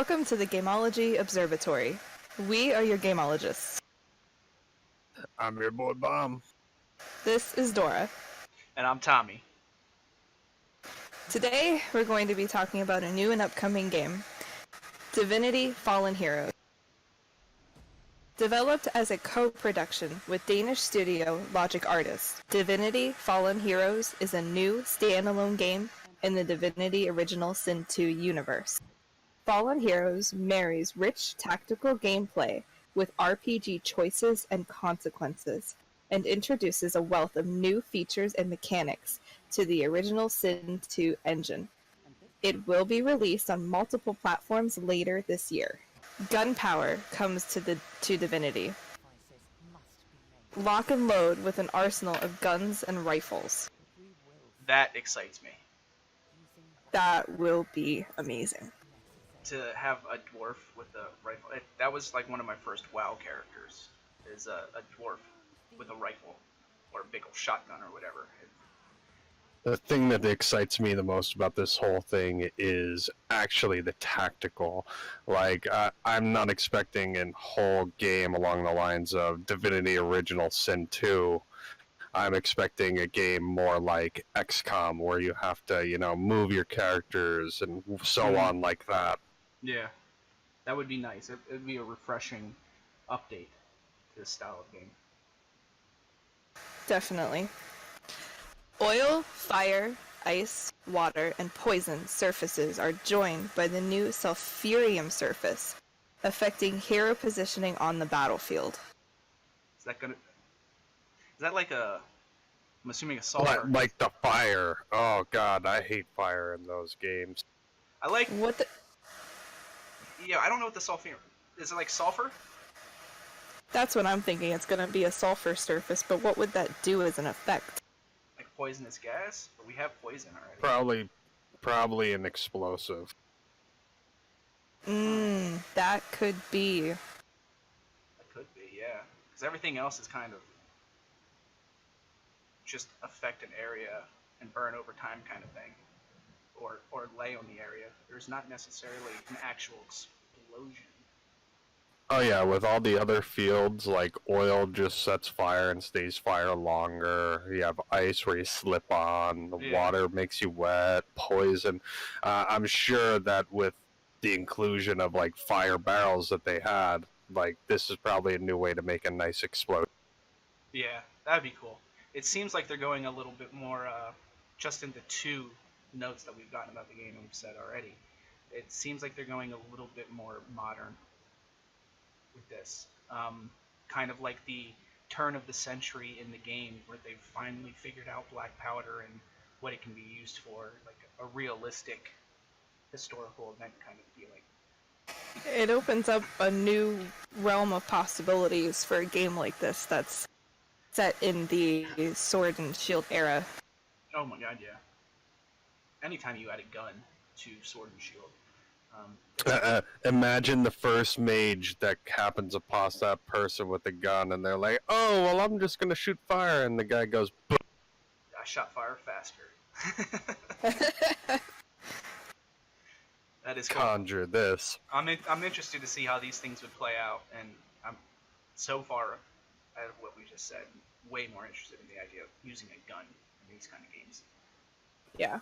Welcome to the Gameology Observatory. We are your Gameologists. I'm your boy Bomb. This is Dora. And I'm Tommy. Today, we're going to be talking about a new and upcoming game, Divinity Fallen Heroes. Developed as a co-production with Danish studio Logic Artists, Divinity Fallen Heroes is a new standalone game in the Divinity Original Sin 2 universe. Fallen Heroes marries rich tactical gameplay with RPG choices and consequences, and introduces a wealth of new features and mechanics to the original Sin 2 engine. It will be released on multiple platforms later this year. Gunpowder comes to Divinity. Lock and load with an arsenal of guns and rifles. That excites me. That will be amazing. To have a dwarf with a rifle. That was like one of my first WoW characters. Is a dwarf with a rifle. Or a big old shotgun or whatever. The thing that excites me the most about this whole thing is actually the tactical. Like, I'm not expecting a whole game along the lines of Divinity Original Sin 2. I'm expecting a game more like XCOM, where you have to, move your characters and so on like that. Yeah, that would be nice. It would be a refreshing update to this style of game. Definitely. Oil, fire, ice, water, and poison surfaces are joined by the new sulfurium surface, affecting hero positioning on the battlefield. Is that like I'm assuming a sulfur. Like the fire. Oh god, I hate fire in those games. I like... What the... Yeah, I don't know what the sulfur... Is it like sulfur? That's what I'm thinking. It's going to be a sulfur surface, but what would that do as an effect? Like poisonous gas? But we have poison already. Probably an explosive. That could be. That could be, yeah. Because everything else is kind of just affect an area and burn over time kind of thing. Or lay on the area. There's not necessarily an actual explosion. Oh yeah, with all the other fields, like oil just sets fire and stays fire longer. You have ice where you slip on. The water makes you wet. Poison. I'm sure that with the inclusion of like fire barrels that they had, like this is probably a new way to make a nice explosion. Yeah, that'd be cool. It seems like they're going a little bit more just in the two notes that we've gotten about the game and we've said already. It seems like they're going a little bit more modern with this. Kind of like the turn of the century in the game where they've finally figured out black powder and what it can be used for, like a realistic historical event kind of feeling. It opens up a new realm of possibilities for a game like this that's set in the Sword and Shield era. Oh my god, yeah. Anytime you add a gun to Sword and Shield. Imagine the first mage that happens upon that person with a gun, and they're like, "Oh, well, I'm just gonna shoot fire," and the guy goes, "Boom." I shot fire faster. That is cool. Conjure this. I'm interested to see how these things would play out, and I'm so far out of what we just said, way more interested in the idea of using a gun in these kind of games. Yeah.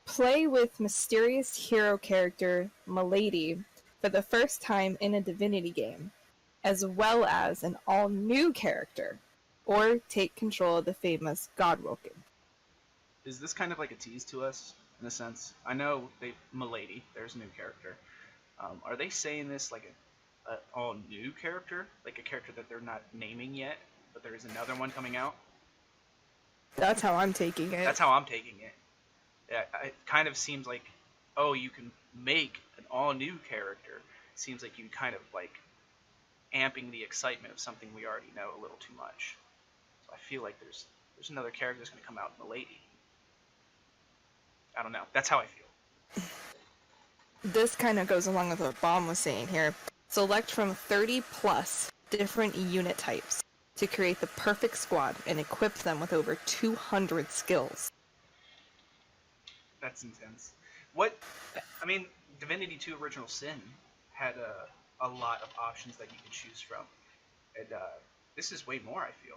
Play with mysterious hero character Milady for the first time in a Divinity game, as well as an all-new character, or take control of the famous Godwoken. Is this kind of like a tease to us, in a sense? I know Milady, there's a new character. Are they saying this like an all-new character? Like a character that they're not naming yet, but there is another one coming out? That's how I'm taking it. That's how I'm taking it. It kind of seems like, oh, you can make an all-new character. It seems like you kind of like amping the excitement of something we already know a little too much. So I feel like there's another character that's going to come out in Milady. I don't know. That's how I feel. This kind of goes along with what Bomb was saying here. Select from 30 plus different unit types to create the perfect squad and equip them with over 200 skills. That's intense. What I mean, Divinity 2 Original Sin had a lot of options that you could choose from, and this is way more. I feel.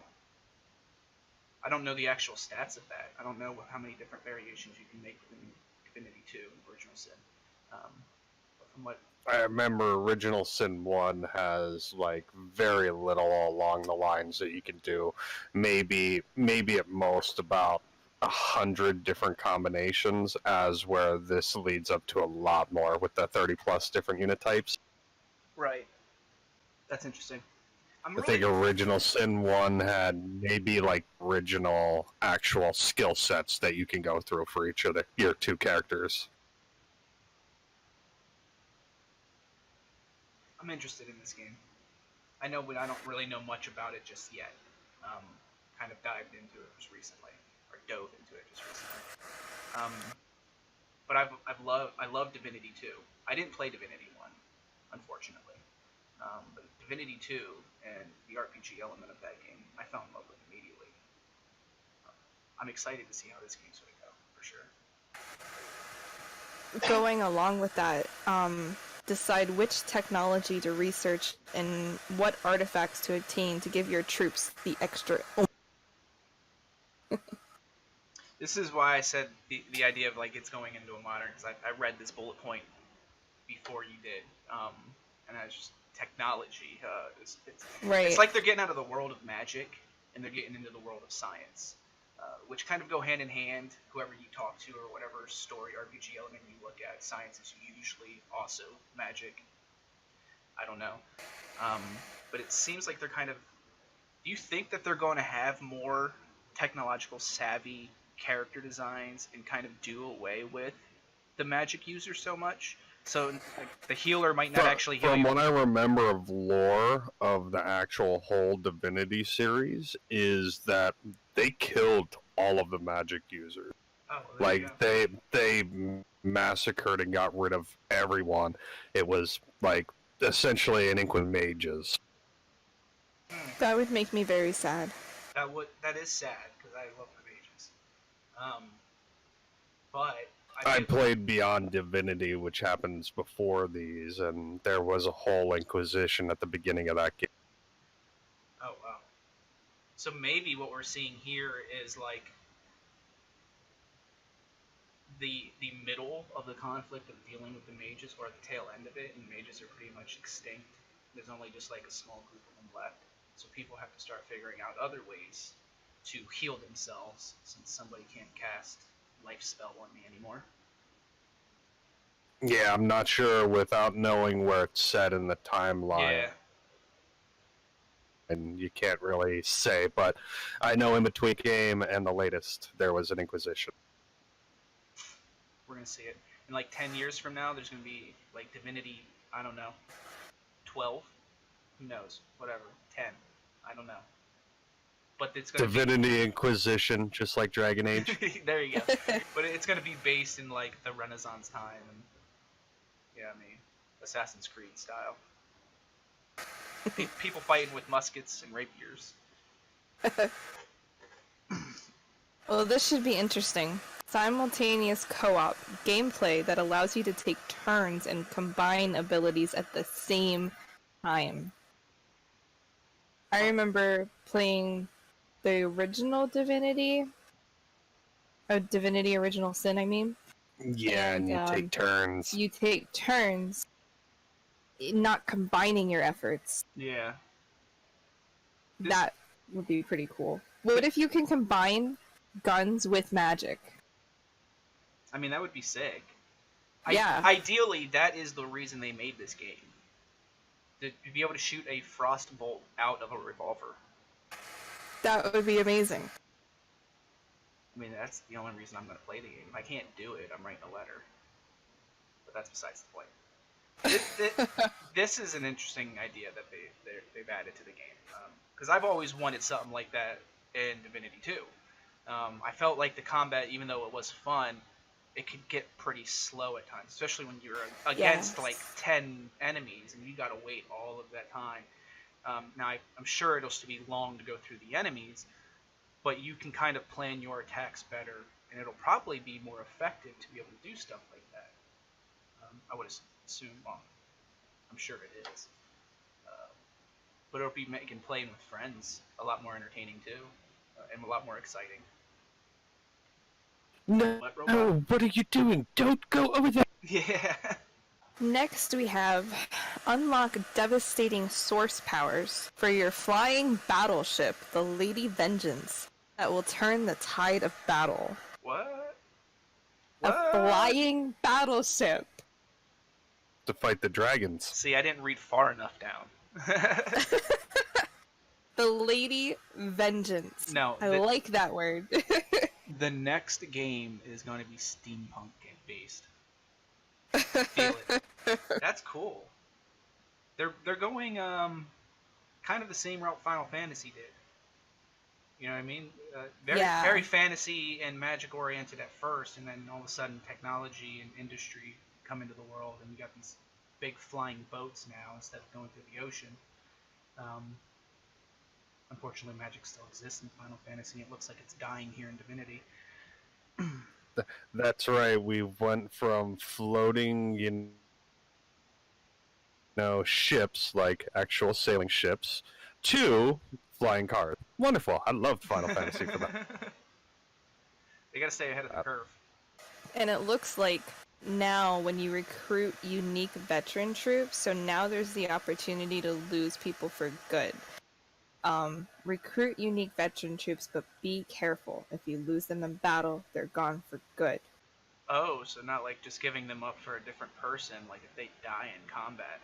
I don't know the actual stats of that. I don't know how many different variations you can make within Divinity 2 Original Sin. But from what I remember Original Sin 1 has like very little along the lines that you can do. Maybe at most about 100 different combinations, as where this leads up to a lot more with the 30 plus different unit types. Right, that's interesting. I'm I really think Original Sin 1 had maybe like original actual skill sets that you can go through for each of your two characters. I'm interested in this game. I know, but I don't really know much about it just yet. Kind of dived into it just recently, or dove into it just recently. Um, but I love Divinity 2. I didn't play Divinity 1, unfortunately. But Divinity 2 and the RPG element of that game, I fell in love with immediately. I'm excited to see how this game's going to go, for sure. Going along with that, decide which technology to research and what artifacts to obtain to give your troops the extra. This is why I said the idea of like it's going into a modern, because I read this bullet point before you did, and I was just technology. Right. It's like they're getting out of the world of magic and they're getting into the world of science, which kind of go hand in hand. Whoever you talk to or whatever story RPG element you look at, science is usually also magic. I don't know, but it seems like they're kind of. Do you think that they're going to have more technological savvy character designs and kind of do away with the magic user so much? So like, the healer might not actually heal From you. what I remember of lore of the actual whole Divinity series is that they killed all of the magic users. Oh, well, there you Like go. they massacred and got rid of everyone. It was like essentially an ink with mages. That would make me very sad. That is sad because I love the mages. But I played Beyond Divinity, which happens before these, and there was a whole Inquisition at the beginning of that game. oh wow. So maybe what we're seeing here is like the middle of the conflict of dealing with the mages, or the tail end of it, and mages are pretty much extinct. There's only just like a small group of them left. So people have to start figuring out other ways to heal themselves, since somebody can't cast life spell on me anymore. Yeah, I'm not sure without knowing where it's set in the timeline. Yeah. And you can't really say, but I know in between game and the latest, there was an Inquisition. We're gonna see it in like 10 years from now. There's gonna be like Divinity, I don't know, 12. Who knows? Whatever. 10. I don't know. But it's gonna Divinity Inquisition, just like Dragon Age. be. There you go. But it's gonna be based in like the Renaissance time, and yeah, I mean, Assassin's Creed style. People fighting with muskets and rapiers. Well, this should be interesting. Simultaneous co-op gameplay that allows you to take turns and combine abilities at the same time. I remember playing the original Divinity, Divinity Original Sin, I mean. Yeah, and you take turns. You take turns, not combining your efforts. Yeah. That would be pretty cool. What if you can combine guns with magic? I mean, that would be sick. Yeah. Ideally, that is the reason they made this game. To be able to shoot a frost bolt out of a revolver. That would be amazing. I mean, that's the only reason I'm going to play the game. If I can't do it, I'm writing a letter. But that's besides the point. This is an interesting idea that they've added to the game. Because I've always wanted something like that in Divinity 2. I felt like the combat, even though it was fun, it could get pretty slow at times, especially when you're against like 10 enemies and you got to wait all of that time. Now, I'm sure it'll still be long to go through the enemies, but you can kind of plan your attacks better, and it'll probably be more effective to be able to do stuff like that. I would assume. Well, I'm sure it is. But it'll be making playing with friends a lot more entertaining too, and a lot more exciting. No, What, Robot? what are you doing? Don't go over there. Yeah. Next, we have unlock devastating source powers for your flying battleship, the Lady Vengeance, that will turn the tide of battle. What? A What? flying battleship. To fight the dragons. See, I didn't read far enough down. The Lady Vengeance. No, I like that word. the next game is going to be steampunk based. Feel it. That's cool. They're going kind of the same route Final Fantasy did. You know what I mean? Very fantasy and magic oriented at first, and then all of a sudden technology and industry come into the world, and you got these big flying boats now instead of going through the ocean. Unfortunately, magic still exists in Final Fantasy. It looks like it's dying here in Divinity. That's right. We went from floating, ships, like actual sailing ships, to flying cars. Wonderful. I loved Final Fantasy for that. They gotta stay ahead of the curve. And it looks like now when you recruit unique veteran troops, so now there's the opportunity to lose people for good. Recruit unique veteran troops, but be careful. If you lose them in battle, they're gone for good. Oh, so not like just giving them up for a different person. Like if they die in combat,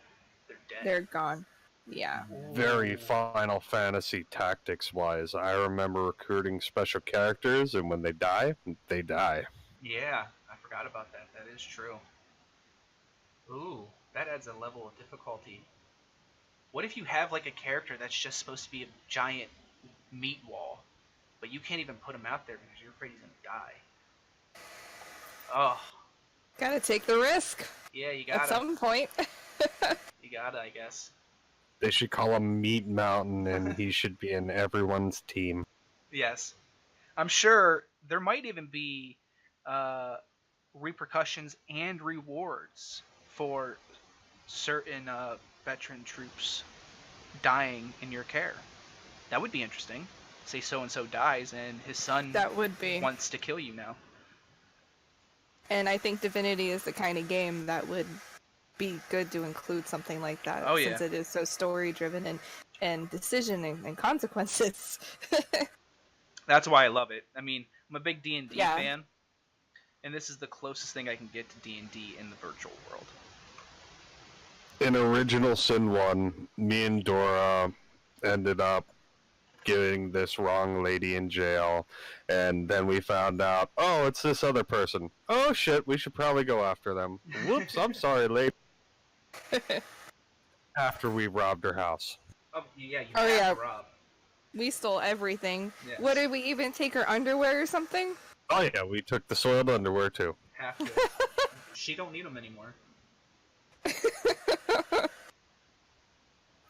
they're dead. They're gone. Yeah. Very Final Fantasy tactics wise. I remember recruiting special characters, and when they die, they die. Yeah, I forgot about that. That is true. Ooh, that adds a level of difficulty. What if you have like a character that's just supposed to be a giant meat wall, but you can't even put him out there because you're afraid he's gonna die? Oh. Gotta take the risk. Yeah, you gotta. At some point. You gotta, I guess. They should call him Meat Mountain, and he should be in everyone's team. Yes. I'm sure there might even be repercussions and rewards for certain veteran troops dying in your care. That would be interesting. Say so-and-so dies and his son That would be. wants to kill you now. And I think Divinity is the kind of game that would be good to include something like that. Oh, yeah. Since it is so story-driven and decision and consequences. That's why I love it. I mean, I'm a big D&D Yeah. fan, and this is the closest thing I can get to D&D in the virtual world. In Original Sin 1, me and Dora ended up getting this wrong lady in jail, and then we found out, oh, it's this other person. Oh shit, we should probably go after them. Whoops, I'm sorry, lady. After we robbed her house. Oh, yeah, you Oh, have yeah. to rob. We stole everything. Yes. What, did we even take her underwear or something? Oh yeah, we took the soiled underwear too. Have to. She don't need them anymore.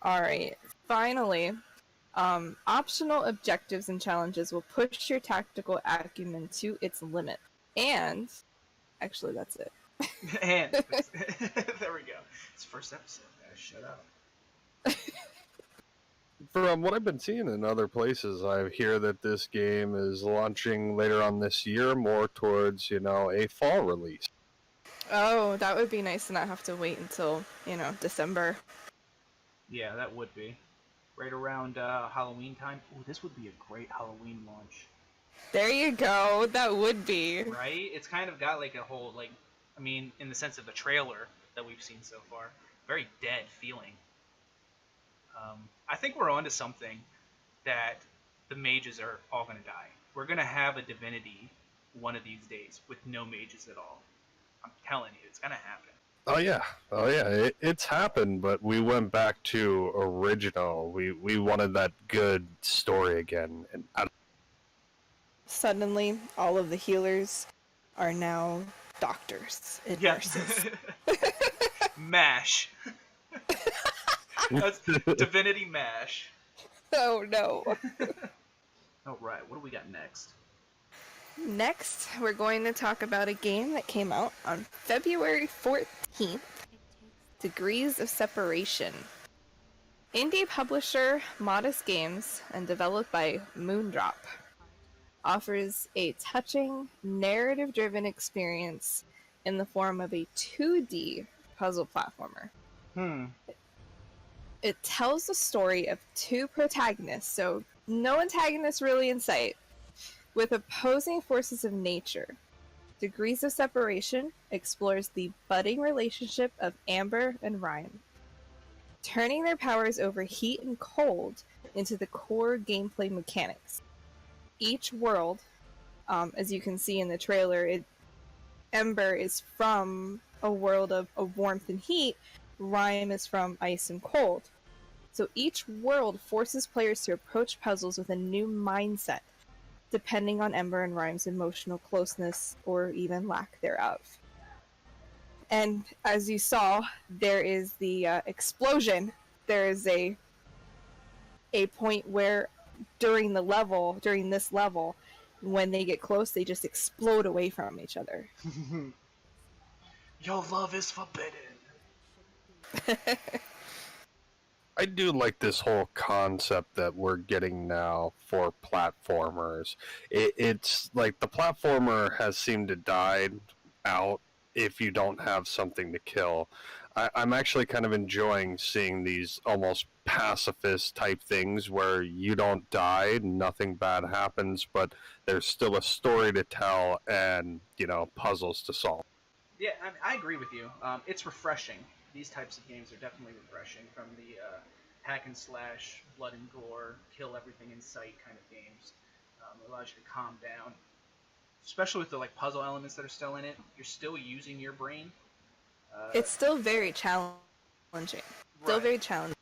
Alright, finally, optional objectives and challenges will push your tactical acumen to its limit. And, actually that's it. And there we go. It's the first episode, guys. Shut up. From what I've been seeing in other places, I hear that this game is launching later on this year, more towards, a fall release. Oh, that would be nice to not have to wait until, December. Yeah, that would be. Right around Halloween time. Ooh, this would be a great Halloween launch. There you go, that would be. Right? It's kind of got like a whole, in the sense of the trailer that we've seen so far, very dead feeling. I think we're onto something that the mages are all going to die. We're going to have a Divinity one of these days with no mages at all. I'm telling you, it's going to happen. Oh yeah, it's happened, but we went back to original. We wanted that good story again, and Suddenly, all of the healers are now doctors and nurses. MASH. That's Divinity MASH. Oh no. Alright, what do we got next? Next, we're going to talk about a game that came out on February 14th, Degrees of Separation. Indie publisher Modest Games and developed by Moondrop offers a touching, narrative-driven experience in the form of a 2D puzzle platformer. It tells the story of two protagonists, so no antagonists really in sight, with opposing forces of nature. Degrees of Separation explores the budding relationship of Amber and Ryan, turning their powers over heat and cold into the core gameplay mechanics. Each world, as you can see in the trailer, Ember is from a world of warmth and heat, Ryan is from ice and cold. So each world forces players to approach puzzles with a new mindset, depending on Ember and Ryan's emotional closeness or even lack thereof. And as you saw, there is the explosion. There is a point where during this level, when they get close, they just explode away from each other. Your love is forbidden. I do like this whole concept that we're getting now for platformers. It's like the platformer has seemed to die out if you don't have something to kill. I'm actually kind of enjoying seeing these almost pacifist type things where you don't die, nothing bad happens, but there's still a story to tell and, puzzles to solve. Yeah, I agree with you. It's refreshing. These types of games are definitely refreshing from the hack and slash, blood and gore, kill everything in sight kind of games. It allows you to calm down, especially with the puzzle elements that are still in it. You're still using your brain. It's still very challenging. Still Right. very challenging.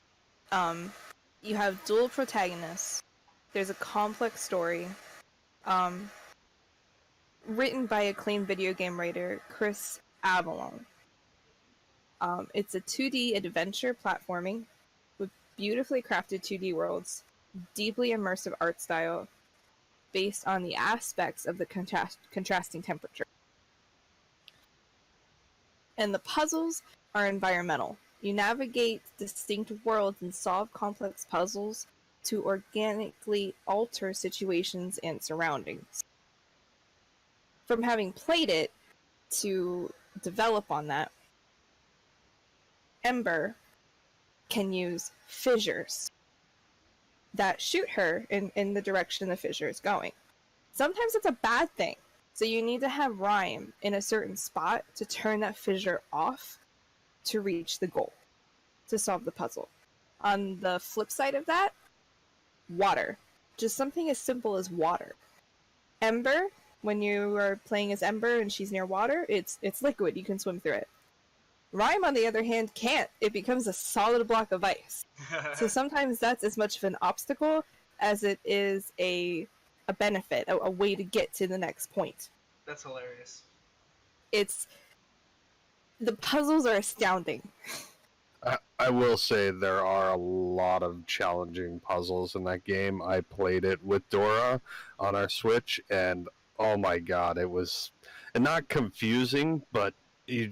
You have dual protagonists. There's a complex story. Written by acclaimed video game writer Chris Avellone. It's a 2D adventure platforming with beautifully crafted 2D worlds, deeply immersive art style, based on the aspects of the contrasting temperature. And the puzzles are environmental. You navigate distinct worlds and solve complex puzzles to organically alter situations and surroundings. From having played it to develop on that, Ember can use fissures that shoot her in the direction the fissure is going. Sometimes it's a bad thing, so you need to have Rhyme in a certain spot to turn that fissure off to reach the goal, to solve the puzzle. On the flip side of that, water. Just something as simple as water. Ember, when you are playing as Ember and she's near water, it's liquid, you can swim through it. Rhyme, on the other hand, can't. It becomes a solid block of ice. So sometimes that's as much of an obstacle as it is a benefit, a way to get to the next point. That's hilarious. The puzzles are astounding. I will say there are a lot of challenging puzzles in that game. I played it with Dora on our Switch, and oh my god, it was not confusing, but you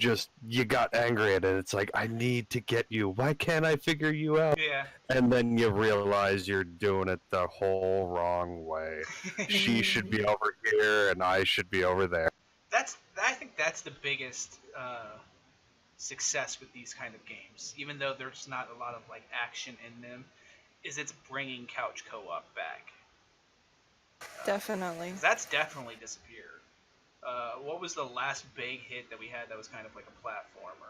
got angry at it. It's like, I need to get you. Why can't I figure you out? Yeah. And then you realize you're doing it the whole wrong way. She should be over here, and I should be over there. I think that's the biggest success with these kind of games, even though there's not a lot of action in them, is it's bringing couch co-op back. Definitely. That's definitely disappeared. What was the last big hit that we had that was kind of like a platformer?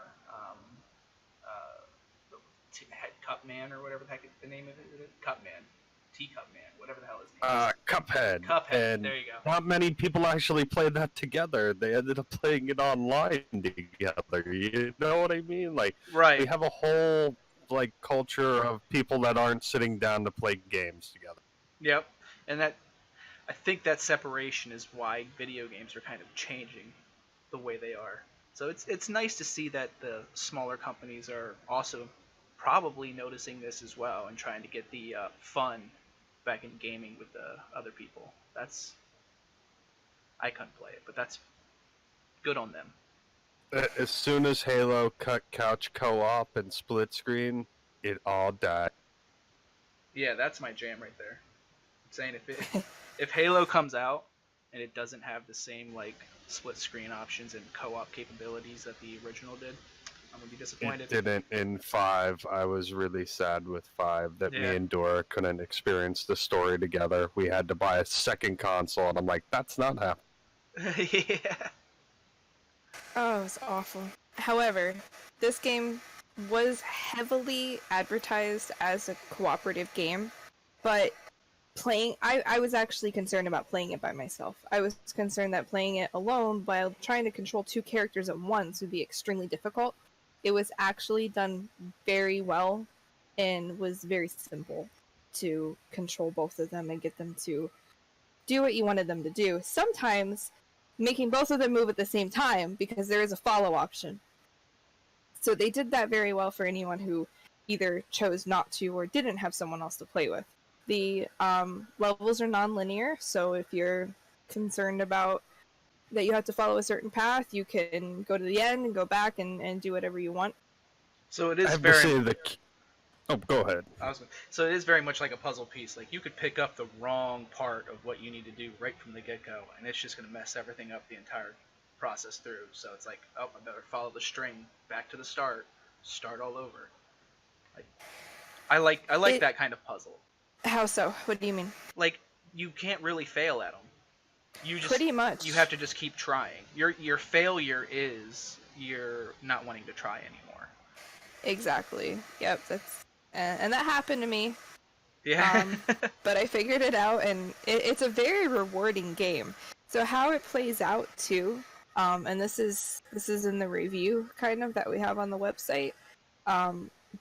Cupman or whatever the heck the name of it is? Cupman. Teacup Man, whatever the hell his name is. Cuphead. Cuphead, And there you go. not many people actually played that together. They ended up playing it online together. You know what I mean? Right. We have a whole culture of people that aren't sitting down to play games together. Yep. And I think that separation is why video games are kind of changing the way they are. So it's nice to see that the smaller companies are also probably noticing this as well and trying to get the fun back in gaming with the other people. I couldn't play it, but that's good on them. As soon as Halo cut couch co-op and split screen, it all died. Yeah, that's my jam right there. I'm saying if Halo comes out and it doesn't have the same like split screen options and co-op capabilities that the original did, I'm gonna be disappointed. It didn't in 5. I was really sad with 5 that me and Dora couldn't experience the story together. We had to buy a second console, and I'm like, that's not happening. Yeah. Oh, it was awful. However, this game was heavily advertised as a cooperative game, but I was actually concerned about playing it by myself. I was concerned that playing it alone while trying to control 2 characters at once would be extremely difficult. It was actually done very well and was very simple to control both of them and get them to do what you wanted them to do. Sometimes making both of them move at the same time because there is a follow option. So they did that very well for anyone who either chose not to or didn't have someone else to play with. The levels are non-linear, so if you're concerned about that you have to follow a certain path, you can go to the end and go back and do whatever you want. So it is Oh, go ahead. So it is very much like a puzzle piece. Like, you could pick up the wrong part of what you need to do right from the get-go, and it's just going to mess everything up the entire process through. So it's like, oh, I better follow the string back to the start all over. I like that kind of puzzle. How so? What do you mean? Like, you can't really fail at them. You just pretty much. You have to just keep trying. Your failure is you're not wanting to try anymore. Exactly. Yep. And that happened to me. Yeah. But I figured it out, and it's a very rewarding game. So how it plays out too, and this is in the review kind of that we have on the website.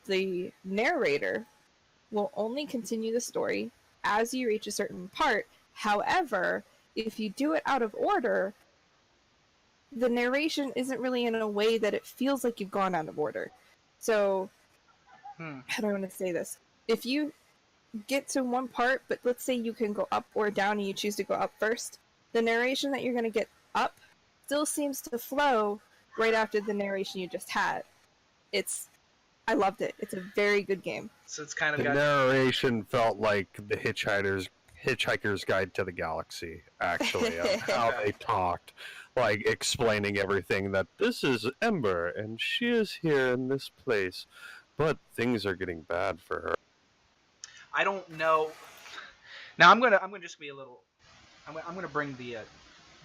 The narrator will only continue the story as you reach a certain part. However, if you do it out of order, the narration isn't really in a way that it feels like you've gone out of order. So, how do I want to say this? If you get to one part, but let's say you can go up or down and you choose to go up first, the narration that you're going to get up still seems to flow right after the narration you just had. I loved it. It's a very good game. So it's kind of the narration felt like the Hitchhiker's Guide to the Galaxy, actually, of how they talked, like explaining everything, that this is Ember and she is here in this place, but things are getting bad for her. I don't know. Now I'm gonna just be a little. I'm gonna bring the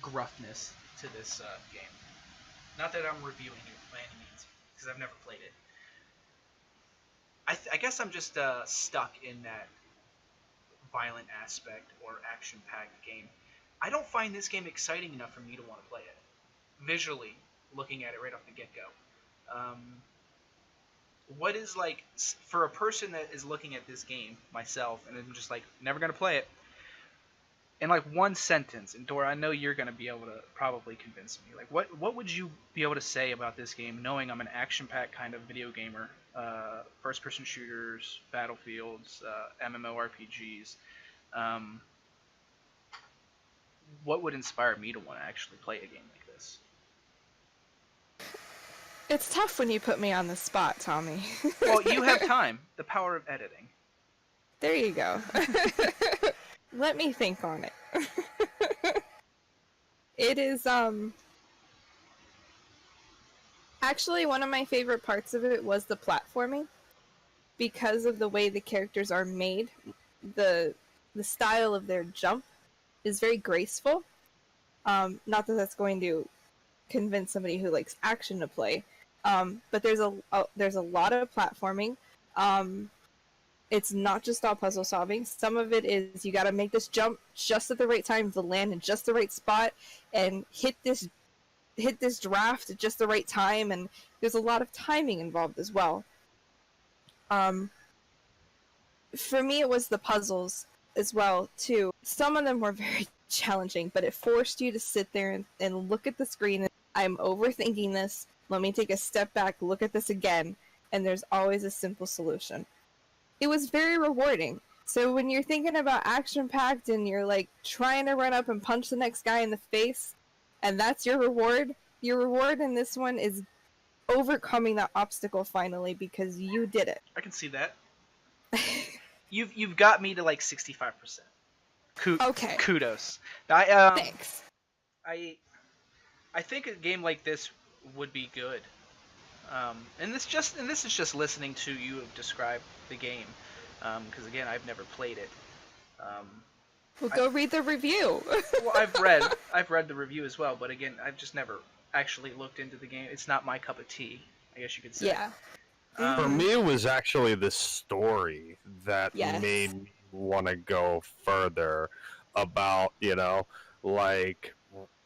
gruffness to this game. Not that I'm reviewing it by any means, because I've never played it. I guess I'm just stuck in that violent aspect or action-packed game. I don't find this game exciting enough for me to want to play it. Visually, looking at it right off the get-go. What is, like, for a person that is looking at this game, myself, and I'm just like, never going to play it, in like one sentence, and Dora, I know you're going to be able to probably convince me. Like, what would you be able to say about this game, knowing I'm an action-packed kind of video gamer? First-person shooters, battlefields, MMoRPGs. What would inspire me to want to actually play a game like this? It's tough when you put me on the spot, Tommy. Well, you have time. The power of editing. There you go. Let me think on it. It is, actually, one of my favorite parts of it was the platforming. Because of the way the characters are made, the style of their jump is very graceful. Not that that's going to convince somebody who likes action to play. But there's a lot of platforming. It's not just all puzzle solving. Some of it is you got to make this jump just at the right time to land in just the right spot and hit this draft at just the right time, and there's a lot of timing involved as well. For me, it was the puzzles as well too. Some of them were very challenging, but it forced you to sit there and look at the screen and, I'm overthinking this, let me take a step back, look at this again, and there's always a simple solution. It was very rewarding. So when you're thinking about action-packed and you're like trying to run up and punch the next guy in the face, and that's your reward in this one is overcoming that obstacle finally because you did it. I can see that. You've got me to like 65%. Okay. Kudos. Thanks. I think a game like this would be good. And this is just listening to you describe the game, because again, I've never played it. Well, go read the review. Well, I've read the review as well, but again, I've just never actually looked into the game. It's not my cup of tea, I guess you could say. Yeah. For me, it was actually the story that made me want to go further about, like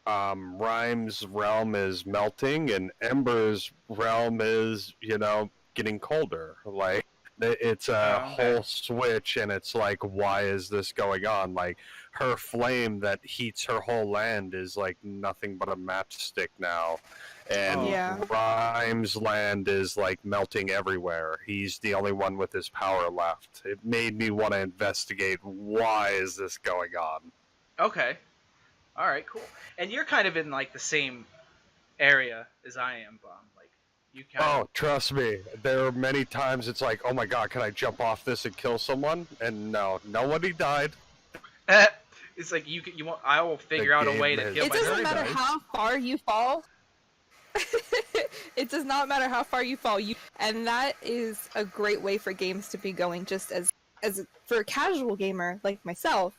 Rhyme's realm is melting and Ember's realm is, getting colder. Like, it's a whole switch, and it's like, why is this going on? Like, her flame that heats her whole land is like nothing but a matchstick now. And Rhyme's land is like melting everywhere. He's the only one with his power left. It made me want to investigate, why is this going on? Okay. All right, cool. And you're kind of in like the same area as I am, Bomb. Like, you kind of... trust me. There are many times it's like, oh my god, can I jump off this and kill someone? And no, nobody died. It's like you want. I will figure out a way to kill myself. It doesn't matter how far you fall. It does not matter how far you fall. And that is a great way for games to be going. Just as for a casual gamer like myself,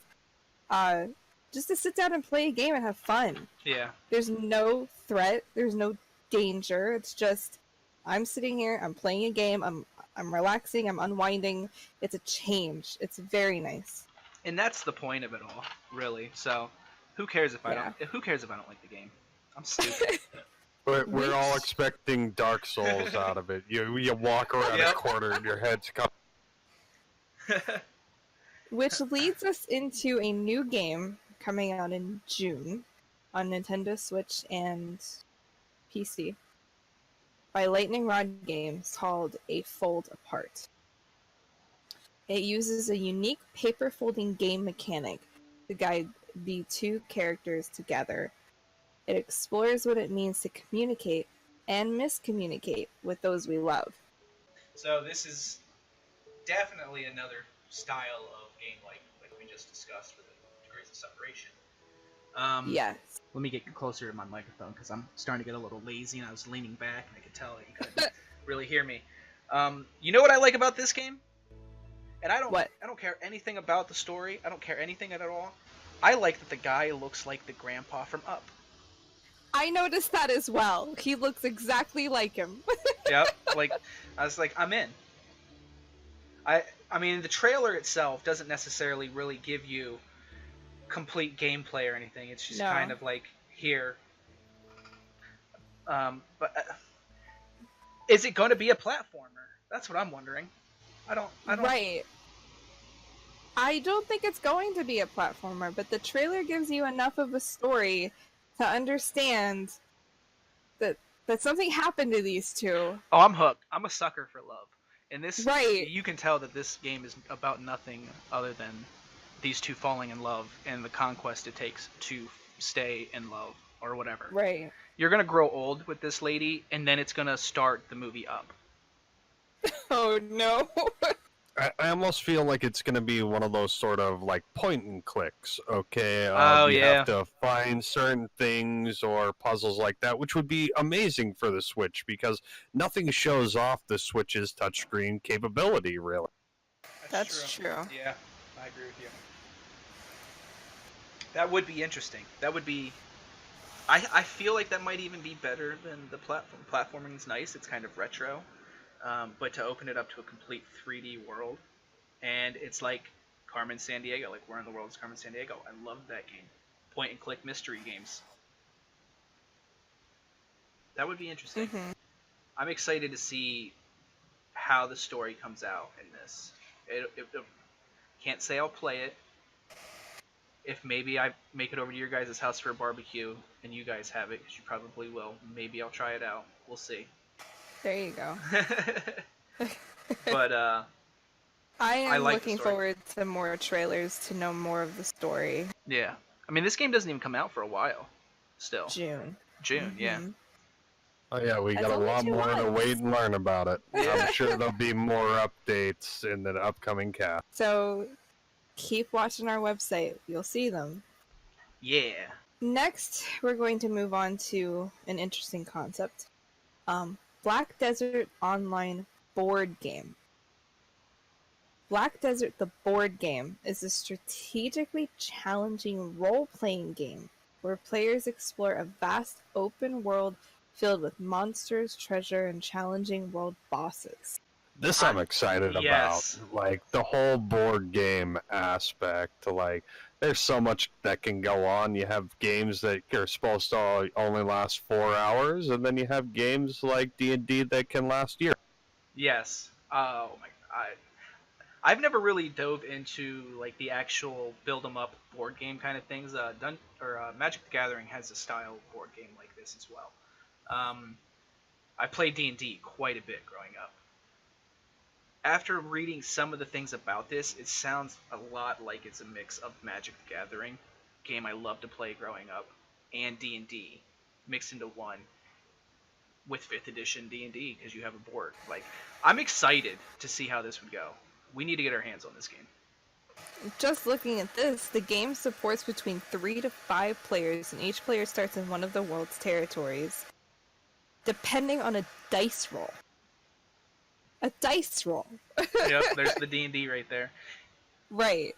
just to sit down and play a game and have fun. Yeah. There's no threat. There's no danger. It's just I'm sitting here. I'm playing a game. I'm relaxing. I'm unwinding. It's a change. It's very nice. And that's the point of it all, really. So, who cares if I don't? Who cares if I don't like the game? I'm stupid. We're all expecting Dark Souls out of it. You walk around a corner and your head's coming. Which leads us into a new game coming out in June on Nintendo Switch and PC by Lightning Rod Games called A Fold Apart. It uses a unique paper folding game mechanic to guide the two characters together. It explores what it means to communicate and miscommunicate with those we love. So this is definitely another style of game like we just discussed with the degrees of separation. Yes. Let me get closer to my microphone because I'm starting to get a little lazy and I was leaning back and I could tell that you couldn't really hear me. You know what I like about this game? And I don't care anything about the story. I don't care anything at all. I like that the guy looks like the grandpa from Up. I noticed that as well. He looks exactly like him. Yep. Like, I was like, I'm in. I mean, the trailer itself doesn't necessarily really give you complete gameplay or anything. It's just kind of like, here. But is it going to be a platformer? That's what I'm wondering. I don't. Right. I don't think it's going to be a platformer, but the trailer gives you enough of a story to understand that something happened to these two. Oh, I'm hooked. I'm a sucker for love. And this, right. You can tell that this game is about nothing other than these two falling in love and the conquest it takes to stay in love or whatever. Right. You're going to grow old with this lady, and then it's going to start the movie Up. Oh, no. I almost feel like it's going to be one of those sort of like point and clicks, okay? You have to find certain things or puzzles like that, which would be amazing for the Switch because nothing shows off the Switch's touchscreen capability, really. That's true. Yeah, I agree with you. That would be interesting. That would be... I feel like that might even be better than the platform. Platforming is nice. It's kind of retro. But to open it up to a complete 3D world, and it's like Carmen Sandiego, like Where in the World is Carmen Sandiego. I love that game. Point and click mystery games. That would be interesting. Mm-hmm. I'm excited to see how the story comes out in this. Can't say I'll play it. If maybe I make it over to your guys' house for a barbecue and you guys have it, because you probably will, maybe I'll try it out. We'll see. There you go. But I I am like the looking story. forward to more trailers to know more of the story. Yeah. I mean, this game doesn't even come out for a while. Still. June. June, yeah. Oh yeah, we That's got a only lot 2 more to wait months. and learn about it. Yeah. I'm sure there'll be more updates in the upcoming cast. So keep watching our website. You'll see them. Yeah. Next, we're going to move on to an interesting concept. Black Desert Online board game. Black Desert, the board game, is a strategically challenging role-playing game where players explore a vast open world filled with monsters, treasure, and challenging world bosses. This I'm excited about. Yes. Like the whole board game aspect. Like there's so much that can go on. You have games that are supposed to only last 4 hours, and then you have games like D&D that can last year. Yes. Oh my. I've never really dove into like the actual build 'em up board game kind of things. Magic the Gathering has a style board game like this as well. I played D&D quite a bit growing up. After reading some of the things about this, it sounds a lot like it's a mix of Magic the Gathering, game I loved to play growing up, and D&D mixed into one with 5th edition D&D because you have a board. Like, I'm excited to see how this would go. We need to get our hands on this game. Just looking at this, the game supports between 3 to 5 players, and each player starts in one of the world's territories, depending on a dice roll. A dice roll. Yep, there's the D&D right there. Right.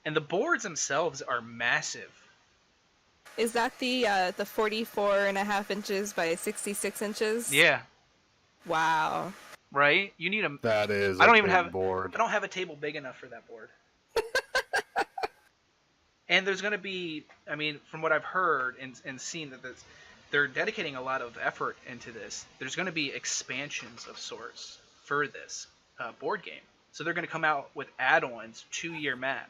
And the boards themselves are massive. Is that the 44.5 inches by 66 inches? Yeah, Wow. right? You need a. That is I don't a even big have. board. I don't have a table big enough for that board. And there's going to be, I mean, from what I've heard and seen, that they're dedicating a lot of effort into this. There's going to be expansions of sorts for this board game. So they're going to come out with add-ons to your map.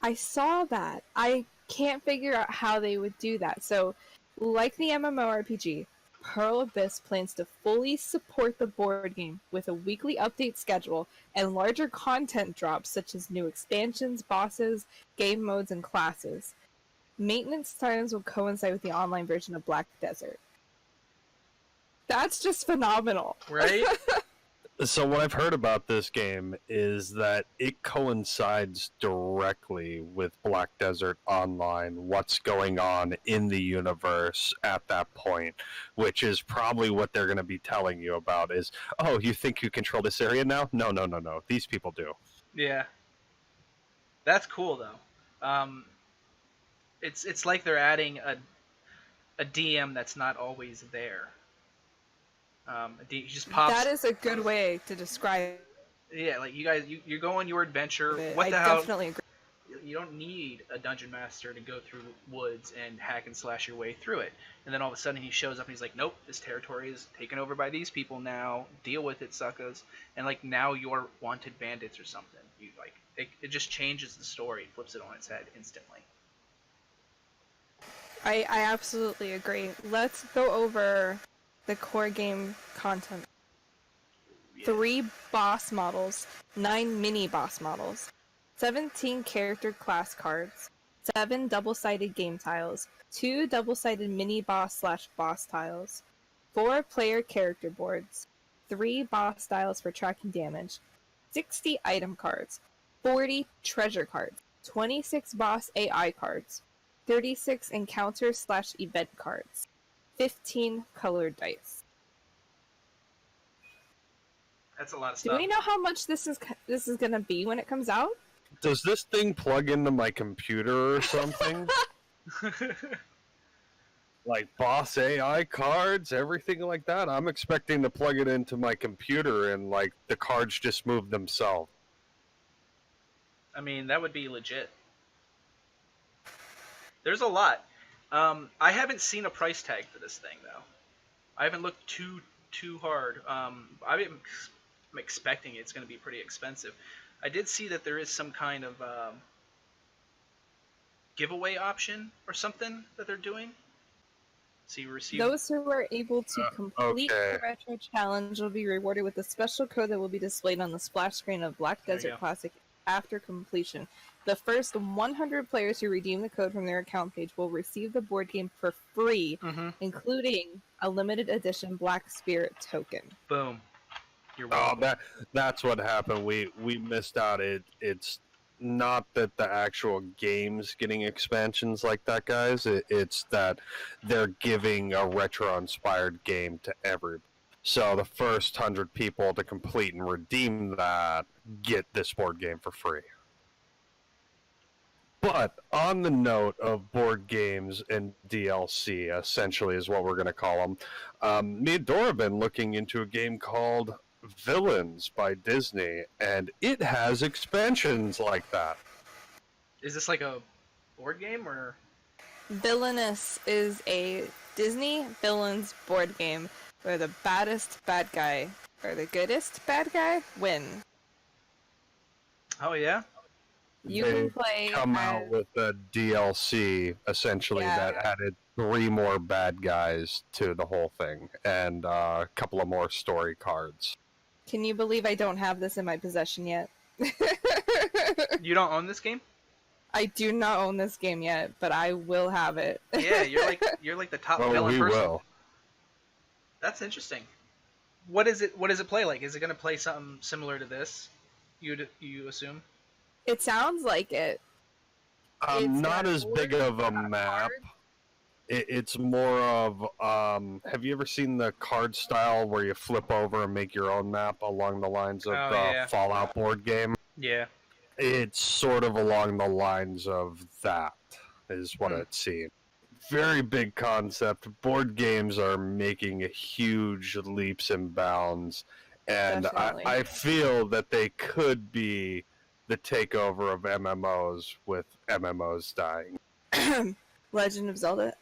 I saw that. I can't figure out how they would do that. So, like the MMoRpg, Pearl Abyss plans to fully support the board game with a weekly update schedule and larger content drops such as new expansions, bosses, game modes, and classes. Maintenance times will coincide with the online version of Black Desert. That's just phenomenal. Right? So what I've heard about this game is that it coincides directly with Black Desert Online, what's going on in the universe at that point, which is probably what they're going to be telling you about is, oh, you think you control this area now? No. These people do. Yeah. That's cool, though. It's like they're adding a DM that's not always there. He just pops. That is a good way to describe Yeah, like you guys, you go on your adventure. it. What I the hell? definitely agree. You don't need a dungeon master to go through woods and hack and slash your way through it. And then all of a sudden he shows up and he's like, nope, this territory is taken over by these people now. Deal with it, suckers. And like now you're wanted bandits or something. You like it just changes the story, flips it on its head instantly. I absolutely agree. Let's go over the core game content. Yeah. 3 boss models, 9 mini boss models, 17 character class cards, 7 double-sided game tiles, 2 double-sided mini boss/boss tiles, 4 player character boards, 3 boss tiles for tracking damage, 60 item cards, 40 treasure cards, 26 boss AI cards, 36 encounter/event cards, 15 colored dice. That's a lot of Do stuff. we know how much this is going to be when it comes out? Does this thing plug into my computer or something? Like boss AI cards, everything like that? I'm expecting to plug it into my computer and like the cards just move themselves. I mean, that would be legit. There's a lot. I haven't seen a price tag for this thing though. I haven't looked too hard. I'm expecting it's going to be pretty expensive. I did see that there is some kind of giveaway option or something that they're doing. So you receive. Those who are able to complete okay. the retro challenge will be rewarded with a special code that will be displayed on the splash screen of Black There you Desert go. Classic after completion. The first 100 players who redeem the code from their account page will receive the board game for free, including a limited edition Black Spirit token. Boom. You're Oh, welcome. that's what happened. We missed out. It's not that the actual game's getting expansions like that, guys. It's that they're giving a retro-inspired game to everybody. So the first 100 people to complete and redeem that get this board game for free. But on the note of board games and DLC, essentially is what we're going to call them, me and Dora have been looking into a game called Villains by Disney, and it has expansions like that. Is this like a board game or? Villainous is a Disney villains board game where the baddest bad guy or the goodest bad guy wins. Oh yeah. You They can play come out with a DLC essentially that added 3 more bad guys to the whole thing and a couple of more story cards. Can you believe I don't have this in my possession yet? You don't own this game? I do not own this game yet, but I will have it. Yeah, you're like the top Oh, villain we person. will. That's interesting. What does it play like? Is it going to play something similar to this? You assume? It sounds like it. It's Not got as big boards, of a got map. cards. It's more of, have you ever seen the card style where you flip over and make your own map along the lines of the yeah. Fallout board game? Yeah. It's sort of along the lines of that, is what it seems. Very big concept. Board games are making huge leaps and bounds, and Definitely. I feel that they could be the takeover of MMOs with MMOs dying. Legend of Zelda.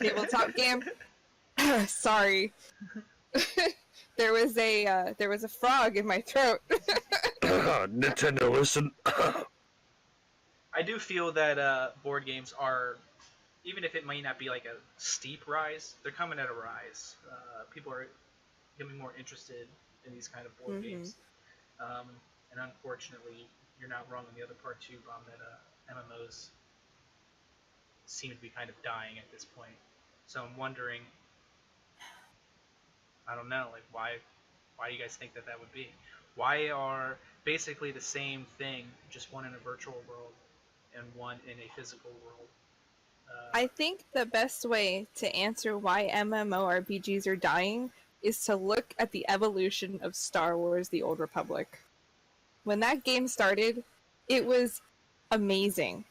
Tabletop game. Sorry. There was a frog in my throat. Nintendo, listen. I do feel that board games are, even if it might not be like a steep rise, they're coming at a rise. People are getting more interested in these kind of board games. And unfortunately, you're not wrong on the other part too, Bob, that MMOs seem to be kind of dying at this point. So I'm wondering, I don't know, like why do you guys think that would be? Why are basically the same thing, just one in a virtual world and one in a physical world? I think the best way to answer why MMORPGs are dying is to look at the evolution of Star Wars: The Old Republic. When that game started, it was amazing.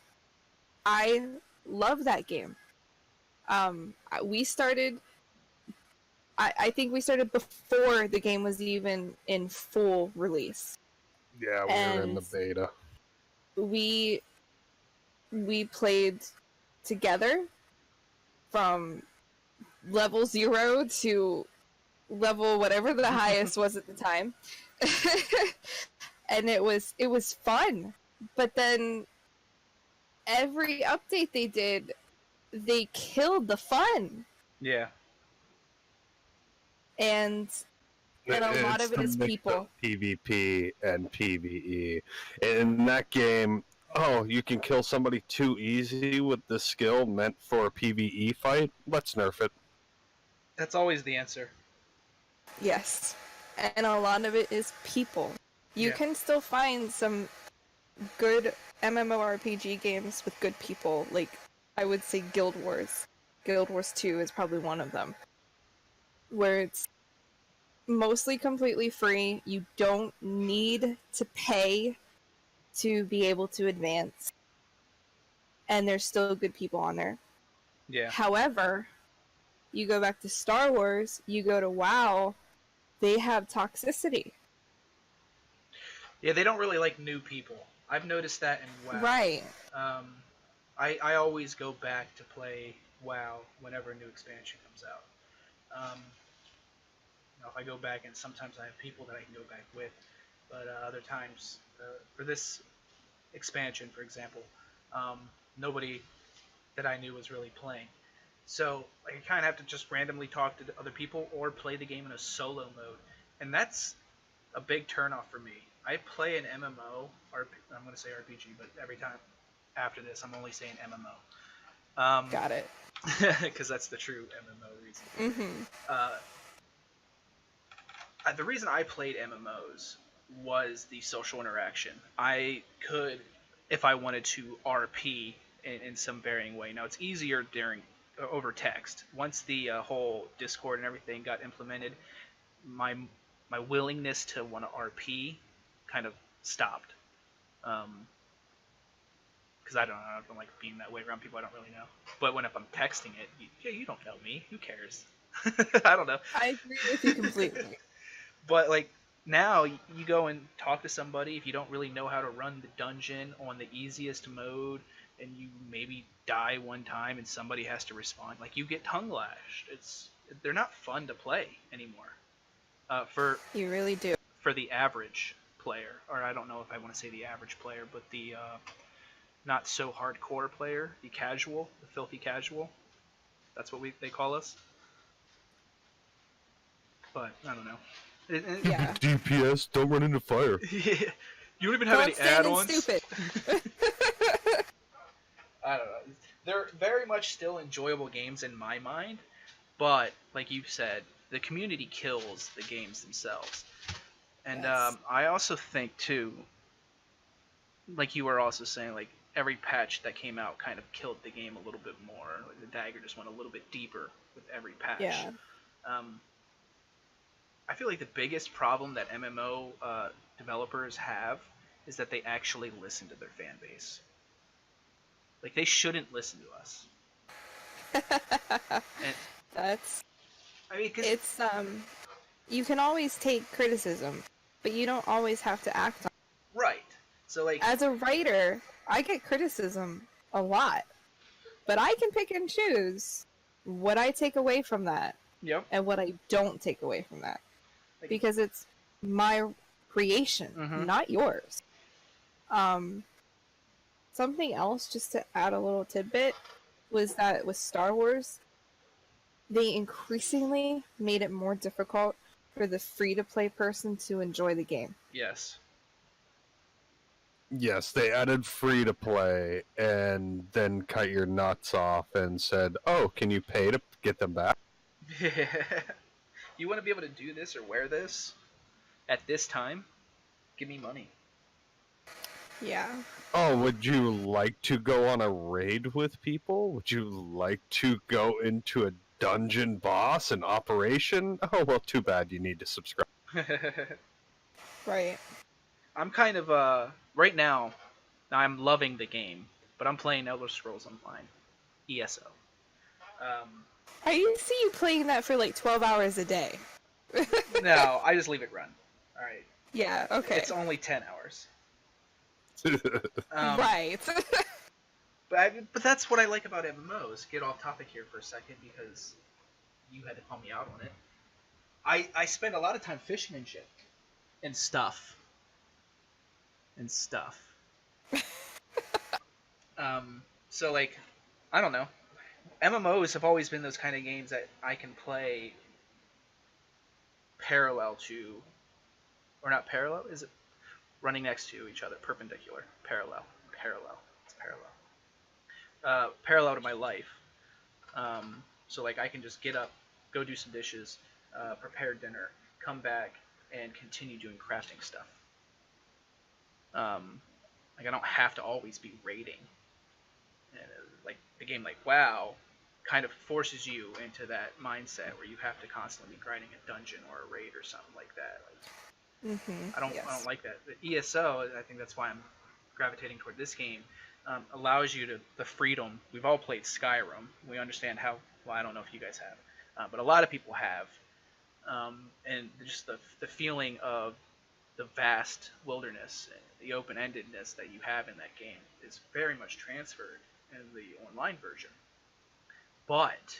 I love that game. We started... I think we started before the game was even in full release. Yeah, we were in the beta. We played together from level 0 to level whatever the highest was at the time. And it was fun. But then every update they did, they killed the fun. Yeah. And a lot of it is people. PvP and PvE. In that game, you can kill somebody too easy with the skill meant for a PvE fight? Let's nerf it. That's always the answer. Yes. And a lot of it is people. You can still find some good MMORPG games with good people. Like, I would say Guild Wars. Guild Wars 2 is probably one of them. Where it's mostly completely free. You don't need to pay to be able to advance. And there's still good people on there. Yeah. However, you go back to Star Wars, you go to WoW, they have toxicity. Yeah, they don't really like new people. I've noticed that in WoW. Right. I always go back to play WoW whenever a new expansion comes out. If I go back, and sometimes I have people that I can go back with, but other times, for this expansion, for example, nobody that I knew was really playing. So like, you kind of have to just randomly talk to other people or play the game in a solo mode, and that's a big turnoff for me. I play an MMO, I'm going to say RPG, but every time after this, I'm only saying MMO. Got it. Because that's the true MMO reason. Mm-hmm. The reason I played MMOs was the social interaction. I could, if I wanted to, RP in some varying way. Now it's easier over text. Once the whole Discord and everything got implemented, my willingness to want to RP kind of stopped. Because I don't like being that way around people I don't really know. But if I'm texting it, you don't know me. Who cares? I don't know. I agree with you completely. But like now, you go and talk to somebody if you don't really know how to run the dungeon on the easiest mode, and you maybe die one time and somebody has to respond. Like you get tongue lashed. They're not fun to play anymore. You really do. For the average player, or I don't know if I want to say the average player, but the not so hardcore player, the casual, the filthy casual. That's what they call us. But I don't know. Yeah. DPS, don't run into fire. You don't even have any add-ons. Stupid. I don't know. They're very much still enjoyable games in my mind, but like you said, the community kills the games themselves. And Yes. I also think too, like you were also saying, like every patch that came out kind of killed the game a little bit more. Like the dagger just went a little bit deeper with every patch. Yeah. I feel like the biggest problem that MMO developers have is that they actually listen to their fan base. Like they shouldn't listen to us. And That's I mean, it's you can always take criticism, but you don't always have to act on it. right. So like As a writer, I get criticism a lot, but I can pick and choose what I take away from that yep. and what I don't take away from that. Like, Because it's my creation, Mhm. not yours. Something else, just to add a little tidbit, was that with Star Wars, they increasingly made it more difficult for the free-to-play person to enjoy the game. yes. Yes, they added free to play and then cut your nuts off and said, "Oh, can you pay to get them back?" You want to be able to do this or wear this at this time? Give me money. Yeah. Oh, would you like to go on a raid with people? Would you like to go into a dungeon boss, an operation? Oh, well, too bad you need to subscribe. Right. I'm kind of right now. I'm loving the game, but I'm playing Elder Scrolls Online, ESO. I see you playing that for like 12 hours a day. No, I just leave it run. All right. Yeah, okay. It's only 10 hours. Right. But that's what I like about MMOs. Get off topic here for a second because you had to call me out on it. I spend a lot of time fishing and shit. And stuff. So like, I don't know. MMOs have always been those kind of games that I can play parallel to, or not parallel, is it? Running next to each other, perpendicular, parallel, it's parallel. Parallel to my life. So like I can just get up, go do some dishes, prepare dinner, come back, and continue doing crafting stuff. Like I don't have to always be raiding. And like a game like WoW kind of forces you into that mindset where you have to constantly be grinding a dungeon or a raid or something like that. Like, I don't like that. The ESO, I think that's why I'm gravitating toward this game, allows you the freedom. We've all played Skyrim. We understand how. Well, I don't know if you guys have, but a lot of people have, and just the feeling of the vast wilderness, the open-endedness that you have in that game is very much transferred in the online version. But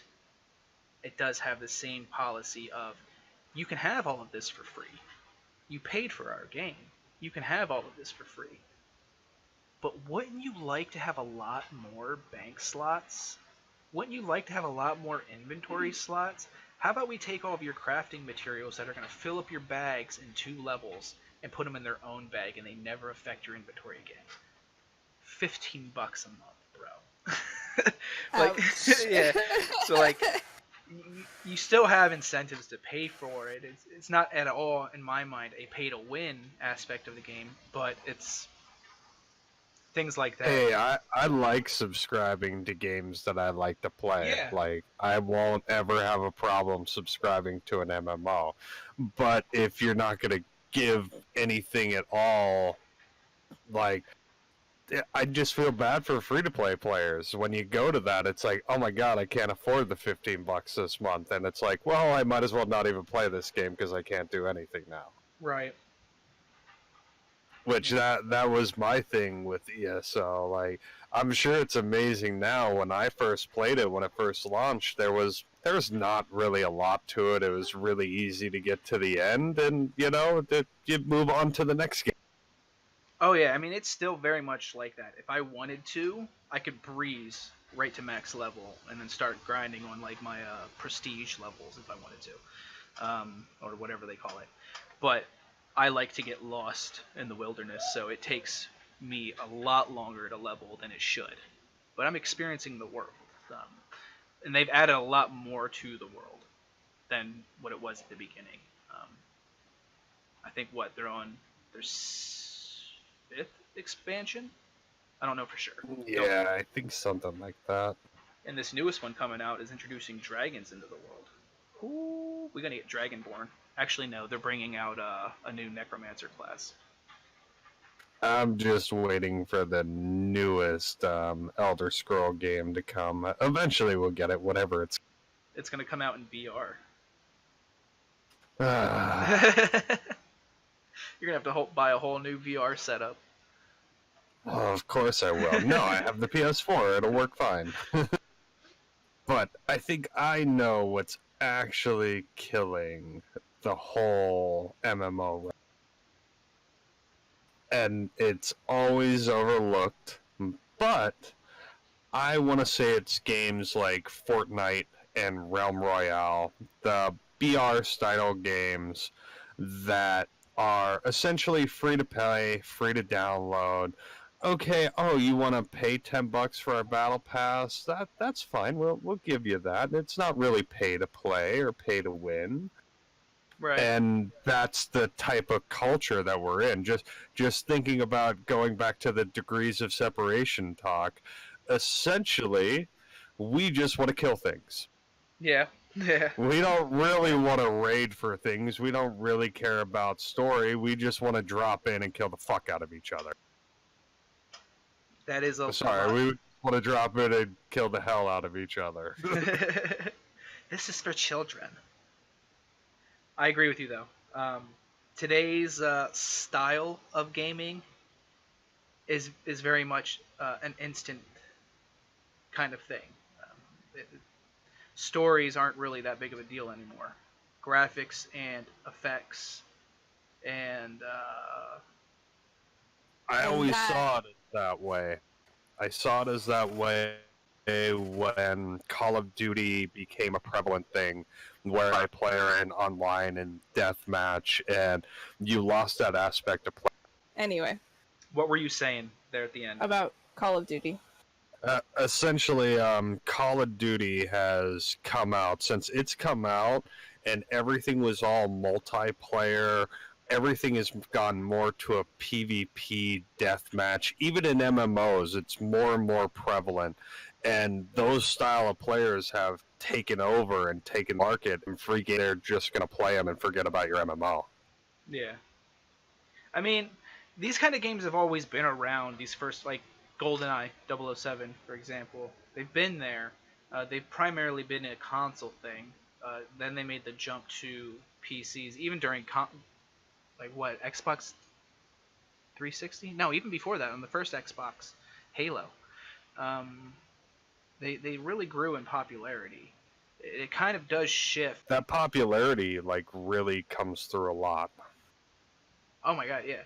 it does have the same policy of you can have all of this for free. You paid for our game. You can have all of this for free. But wouldn't you like to have a lot more bank slots wouldn't you like to have a lot more inventory slots? How about we take all of your crafting materials that are going to fill up your bags in 2 levels and put them in their own bag, and they never affect your inventory again? $15 a month, bro. Like, Ouch. yeah. So like, you still have incentives to pay for it. It's not at all, in my mind, a pay to win aspect of the game, but it's things like that. Hey, I like subscribing to games that I like to play. Yeah. Like, I won't ever have a problem subscribing to an MMO. But if you're not going to give anything at all, like, I just feel bad for free-to-play players. When you go to that, it's like, oh my god, I can't afford the $15 this month. And it's like, well, I might as well not even play this game because I can't do anything now. Right. Which that was my thing with ESO. Like, I'm sure it's amazing now. When I first played it, when it first launched, there was not really a lot to it. It was really easy to get to the end, and you move on to the next game. Oh yeah, I mean it's still very much like that. If I wanted to, I could breeze right to max level and then start grinding on like my prestige levels if I wanted to, or whatever they call it. But I like to get lost in the wilderness, so it takes me a lot longer to level than it should. But I'm experiencing the world, and they've added a lot more to the world than what it was at the beginning. I think they're on their 5th expansion. I don't know for sure. Yeah, I think something like that. And this newest one coming out is introducing dragons into the world. Ooh, we're gonna get Dragonborn. Actually, no, they're bringing out a new Necromancer class. I'm just waiting for the newest Elder Scroll game to come. Eventually, we'll get it, whatever it's. It's gonna come out in VR. You're gonna have to buy a whole new VR setup. Oh, of course I will. No, I have the PS4. It'll work fine. But I think I know what's actually killing the whole MMO. And it's always overlooked. But I want to say it's games like Fortnite and Realm Royale, the BR style games that are essentially free to play, free to download. Okay, oh, you want to pay $10 for our battle pass? That's fine. We'll give you that. It's not really pay to play or pay to win. Right. And that's the type of culture that we're in. Just thinking about going back to the degrees of separation talk, essentially, we just want to kill things. Yeah. Yeah. We don't really want to raid for things. We don't really care about story. We just want to drop in and kill the fuck out of each other. That is a Sorry, we want to drop in and kill the hell out of each other. This is for children. I agree with you though. Today's style of gaming is very much an instant kind of thing. Stories aren't really that big of a deal anymore. Graphics and effects and I always saw it that way. I saw it as that way when Call of Duty became a prevalent thing, where I play in online and deathmatch, and you lost that aspect of play. Anyway, what were you saying there at the end? about Call of Duty. Essentially, Call of Duty has come out. Since it's come out and everything was all multiplayer, everything has gone more to a PvP deathmatch. Even in MMOs, it's more and more prevalent. And those style of players have taken over and taken market, and freaking they're just going to play them and forget about your MMO. Yeah. I mean, these kind of games have always been around. These first, like, GoldenEye 007, for example. They've been there. They've primarily been a console thing. Then they made the jump to PCs, even during, Xbox 360? No, even before that, on the first Xbox, Halo. They really grew in popularity. It kind of does shift. That popularity, really comes through a lot. Oh my god, yeah.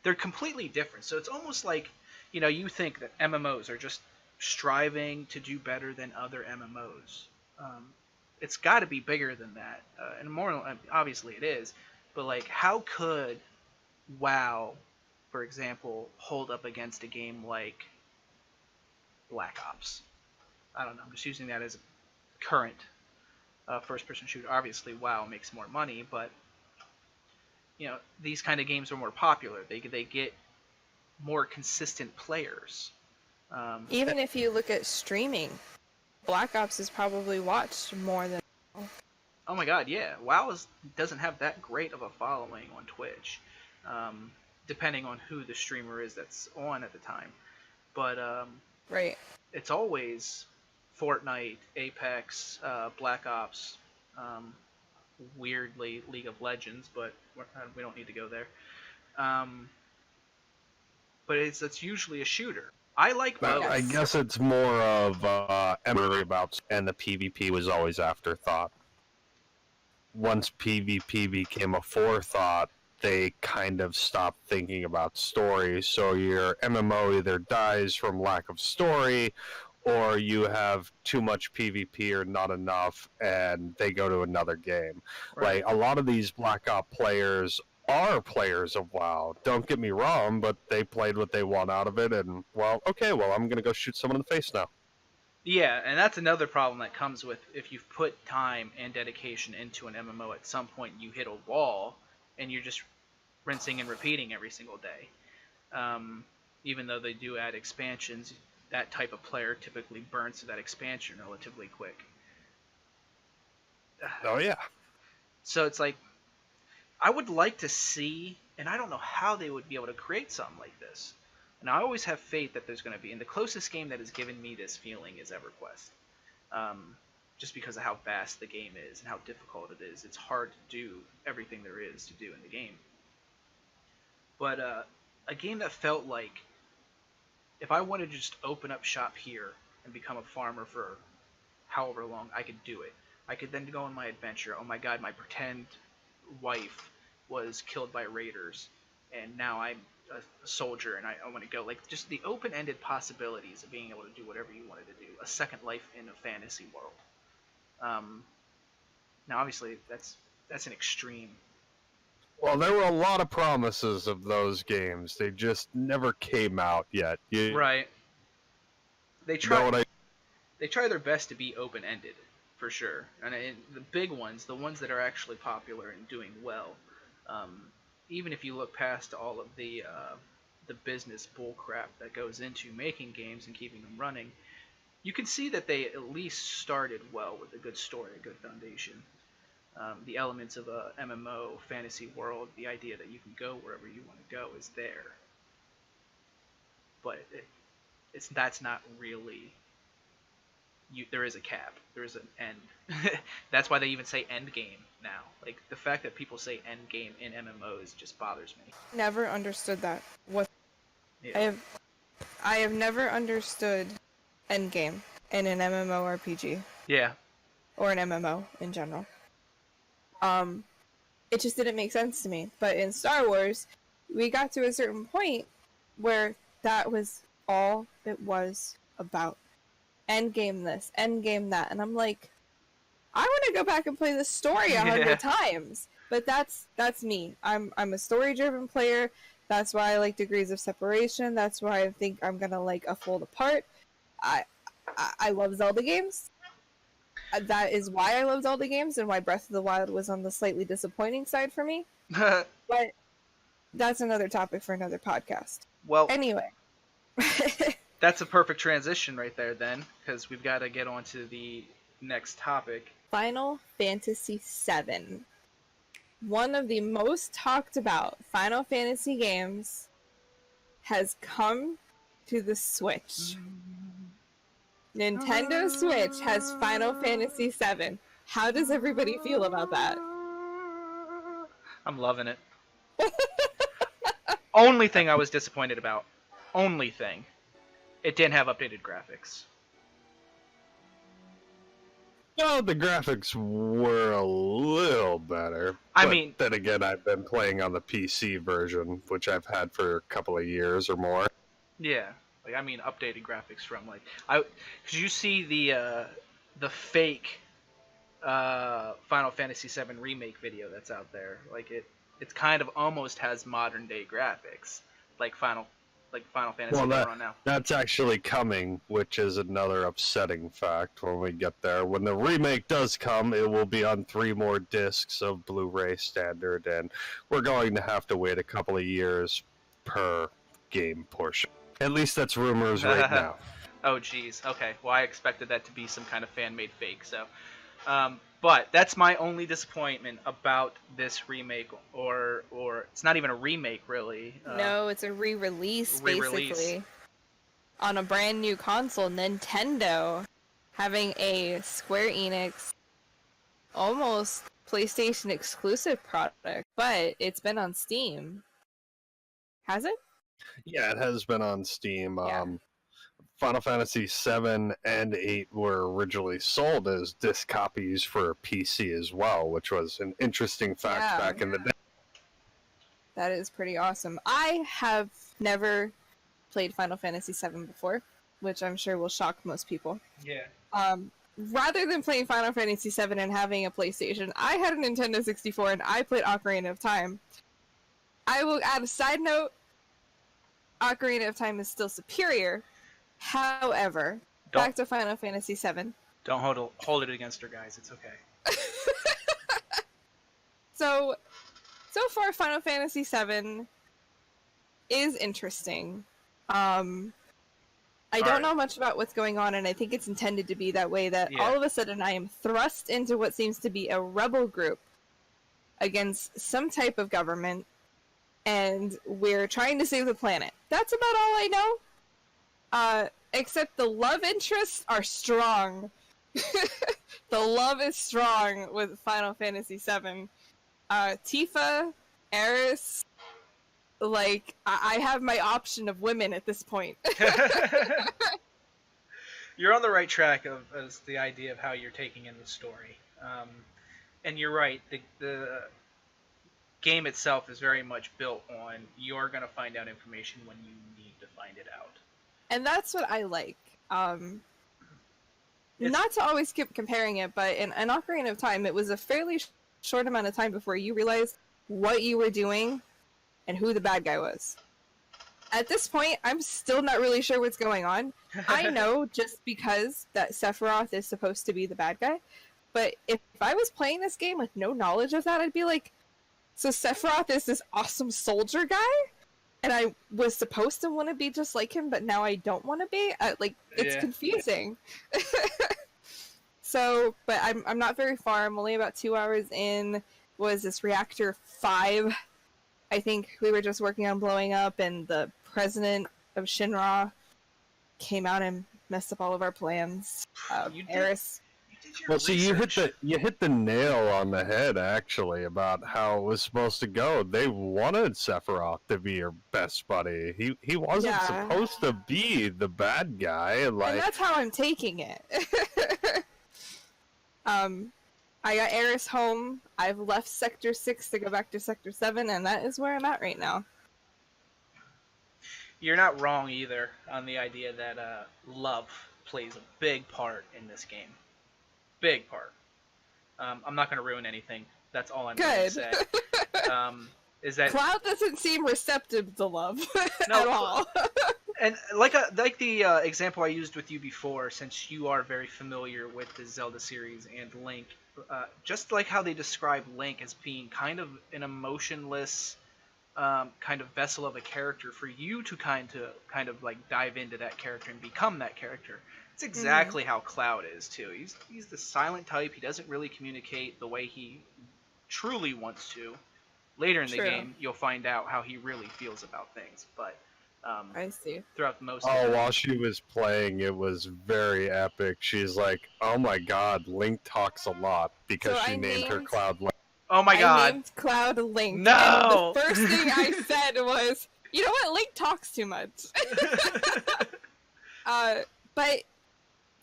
They're completely different. So it's almost like, you think that MMOs are just striving to do better than other MMOs. It's got to be bigger than that, and more obviously it is. But like, how could WoW, for example, hold up against a game like Black Ops? I don't know. I'm just using that as a current first-person shooter. Obviously, WoW makes more money, but these kind of games are more popular. They get more consistent players. Even if you look at streaming, Black Ops is probably watched more than. Oh my god, yeah. WoW doesn't have that great of a following on Twitch, depending on who the streamer is that's on at the time. But Right. it's always Fortnite, Apex, Black Ops, weirdly League of Legends, but we don't need to go there. But it's usually a shooter. I like both. I guess it's more of MMoRpg about, and the PvP was always afterthought. Once PvP became a forethought, they kind of stopped thinking about story. So your MMO either dies from lack of story, or you have too much PvP or not enough, and they go to another game. Right. Like, a lot of these Black Ops players are players of WoW. Don't get me wrong, but they played what they want out of it, and, well, okay, well, I'm going to go shoot someone in the face now. Yeah, and that's another problem that comes with if you've put time and dedication into an MMO, at some point you hit a wall, and you're just rinsing and repeating every single day. Even though they do add expansions, that type of player typically burns to that expansion relatively quick. Oh, yeah. So it's like, I would like to see, and I don't know how they would be able to create something like this. And I always have faith that there's going to be, and the closest game that has given me this feeling is EverQuest. Just because of how vast the game is and how difficult it is. It's hard to do everything there is to do in the game. But a game that felt like, if I wanted to just open up shop here and become a farmer for however long, I could do it. I could then go on my adventure. Oh my god, my pretend wife was killed by raiders, and now I'm a soldier and I want to go. Like, just the open-ended possibilities of being able to do whatever you wanted to do. A second life in a fantasy world. Now, obviously, that's an extreme. Well, there were a lot of promises of those games. They just never came out yet. Right. They try their best to be open-ended, for sure. And the big ones, the ones that are actually popular and doing well, even if you look past all of the business bullcrap that goes into making games and keeping them running, you can see that they at least started well with a good story, a good foundation. The elements of a MMO fantasy world, the idea that you can go wherever you want to go is there. But that's not really... there is a cap. There is an end. That's why they even say end game now. Like, the fact that people say end game in MMOs just bothers me. Never understood that. Yeah. I have never understood end game in an MMORPG. Yeah. Or an MMO in general. It just didn't make sense to me. But in Star Wars, we got to a certain point where that was all it was about. End game this, end game that, and I'm like, I want to go back and play this story 100 times. But that's me. I'm a story-driven player. That's why I like Degrees of Separation. That's why I think I'm gonna like A Fold Apart. I love Zelda games. That is why I love Zelda games and why Breath of the Wild was on the slightly disappointing side for me. But that's another topic for another podcast. Well, anyway. That's a perfect transition right there then, because we've got to get on to the next topic. Final Fantasy VII. One of the most talked about Final Fantasy games has come to the Switch. Nintendo Switch has Final Fantasy VII. How does everybody feel about that? I'm loving it. Only thing I was disappointed about. Only thing. It didn't have updated graphics. Well, the graphics were a little better. I mean... Then again, I've been playing on the PC version, which I've had for a couple of years or more. Yeah. Like, I mean, updated graphics from like Cause you see the fake Final Fantasy VII remake video that's out there. Like it kind of almost has modern day graphics, like Final Fantasy Well, they're on now. that's actually coming, which is another upsetting fact when we get there. When the remake does come, it will be on 3 more discs of Blu-ray standard, and we're going to have to wait a couple of years per game portion. At least that's rumors right now. Oh geez. Okay. Well, I expected that to be some kind of fan-made fake. So, but that's my only disappointment about this remake, or it's not even a remake really. No, it's a re-release, basically. On a brand new console, Nintendo having a Square Enix almost PlayStation exclusive product, but it's been on Steam. Has it? Yeah, it has been on Steam. Yeah. Final Fantasy 7 and 8 were originally sold as disc copies for PC as well, which was an interesting fact back in the day. That is pretty awesome. I have never played Final Fantasy 7 before, which I'm sure will shock most people. Yeah. Rather than playing Final Fantasy 7 and having a PlayStation, I had a Nintendo 64 and I played Ocarina of Time. I will add a side note. Ocarina of Time is still superior. However, back to Final Fantasy VII. Don't hold it against her, guys. It's okay. So far, Final Fantasy VII is interesting. I don't know much about what's going on, and I think it's intended to be that way, that all of a sudden I am thrust into what seems to be a rebel group against some type of government, and we're trying to save the planet. That's about all I know. Except the love interests are strong. The love is strong with Final Fantasy VII. Tifa, Aeris, like, I have my option of women at this point. You're on the right track as the idea of how you're taking in the story. And you're right, the game itself is very much built on you're going to find out information when you need to find it out. And that's what I like. Not to always keep comparing it, but in an Ocarina of Time, it was a fairly short amount of time before you realized what you were doing and who the bad guy was. At this point, I'm still not really sure what's going on. I know just because that Sephiroth is supposed to be the bad guy, but if I was playing this game with no knowledge of that, I'd be like, so Sephiroth is this awesome soldier guy? And I was supposed to want to be just like him, but now I don't want to be? It's confusing. So, but I'm not very far. I'm only about 2 hours in. Was this Reactor 5? I think we were just working on blowing up, and the president of Shinra came out and messed up all of our plans. Aeris. Well, see, you hit the nail on the head, actually, about how it was supposed to go. They wanted Sephiroth to be your best buddy. He wasn't supposed to be the bad guy. And that's how I'm taking it. I got Aeris home. I've left Sector 6 to go back to Sector 7, and that is where I'm at right now. You're not wrong either on the idea that love plays a big part in this game. Big part. I'm not going to ruin anything. That's all I'm going to say. Is that Cloud doesn't seem receptive to love at all. And like the example I used with you before, since you are very familiar with the Zelda series and Link, just like how they describe Link as being kind of an emotionless kind of vessel of a character for you to kind of like dive into that character and become that character. It's exactly how Cloud is too. He's the silent type. He doesn't really communicate the way he truly wants to. Later in the game, you'll find out how he really feels about things. But I see. Throughout most. While she was playing, it was very epic. She's like, "Oh my God, Link talks a lot," because she named her Cloud Link. Oh my God! I named Cloud Link. No. And the first thing I said was, "You know what? Link talks too much." But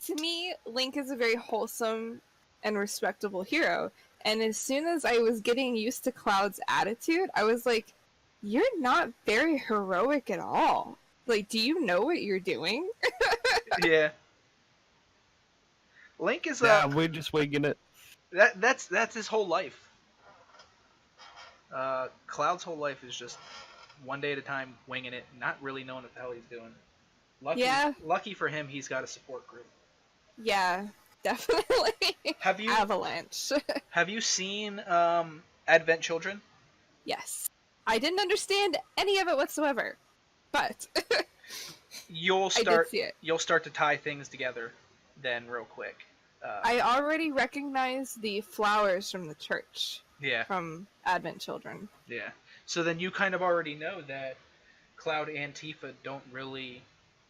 to me, Link is a very wholesome and respectable hero. And as soon as I was getting used to Cloud's attitude, I was like, you're not very heroic at all. Like, do you know what you're doing? Yeah. Link is Yeah, we're just winging it. that's his whole life. Cloud's whole life is just one day at a time, winging it, not really knowing what the hell he's doing. Yeah. Lucky for him, he's got a support group. Yeah, definitely. Have you Avalanche? have you seen Advent Children? Yes. I didn't understand any of it whatsoever, but You'll I did see it. You'll start to tie things together, then real quick. I already recognize the flowers from the church. Yeah. From Advent Children. Yeah. So then you kind of already know that Cloud and Tifa don't really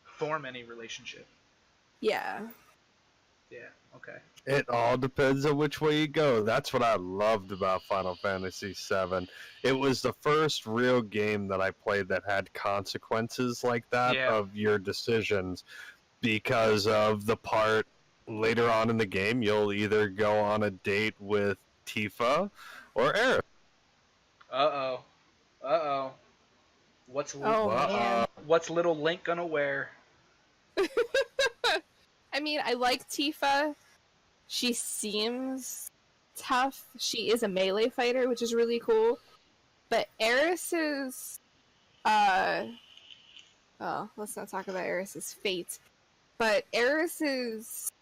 form any relationship. Yeah. Yeah. Okay. It all depends on which way you go. That's what I loved about Final Fantasy VII. It was the first real game that I played that had consequences like that of your decisions, because of the part later on in the game you'll either go on a date with Tifa or Aerith. Uh oh. What's man. What's little Link gonna wear? I mean, I like Tifa. She seems tough. She is a melee fighter, which is really cool. But Aeris's oh, let's not talk about Aeris's fate. But Aeris's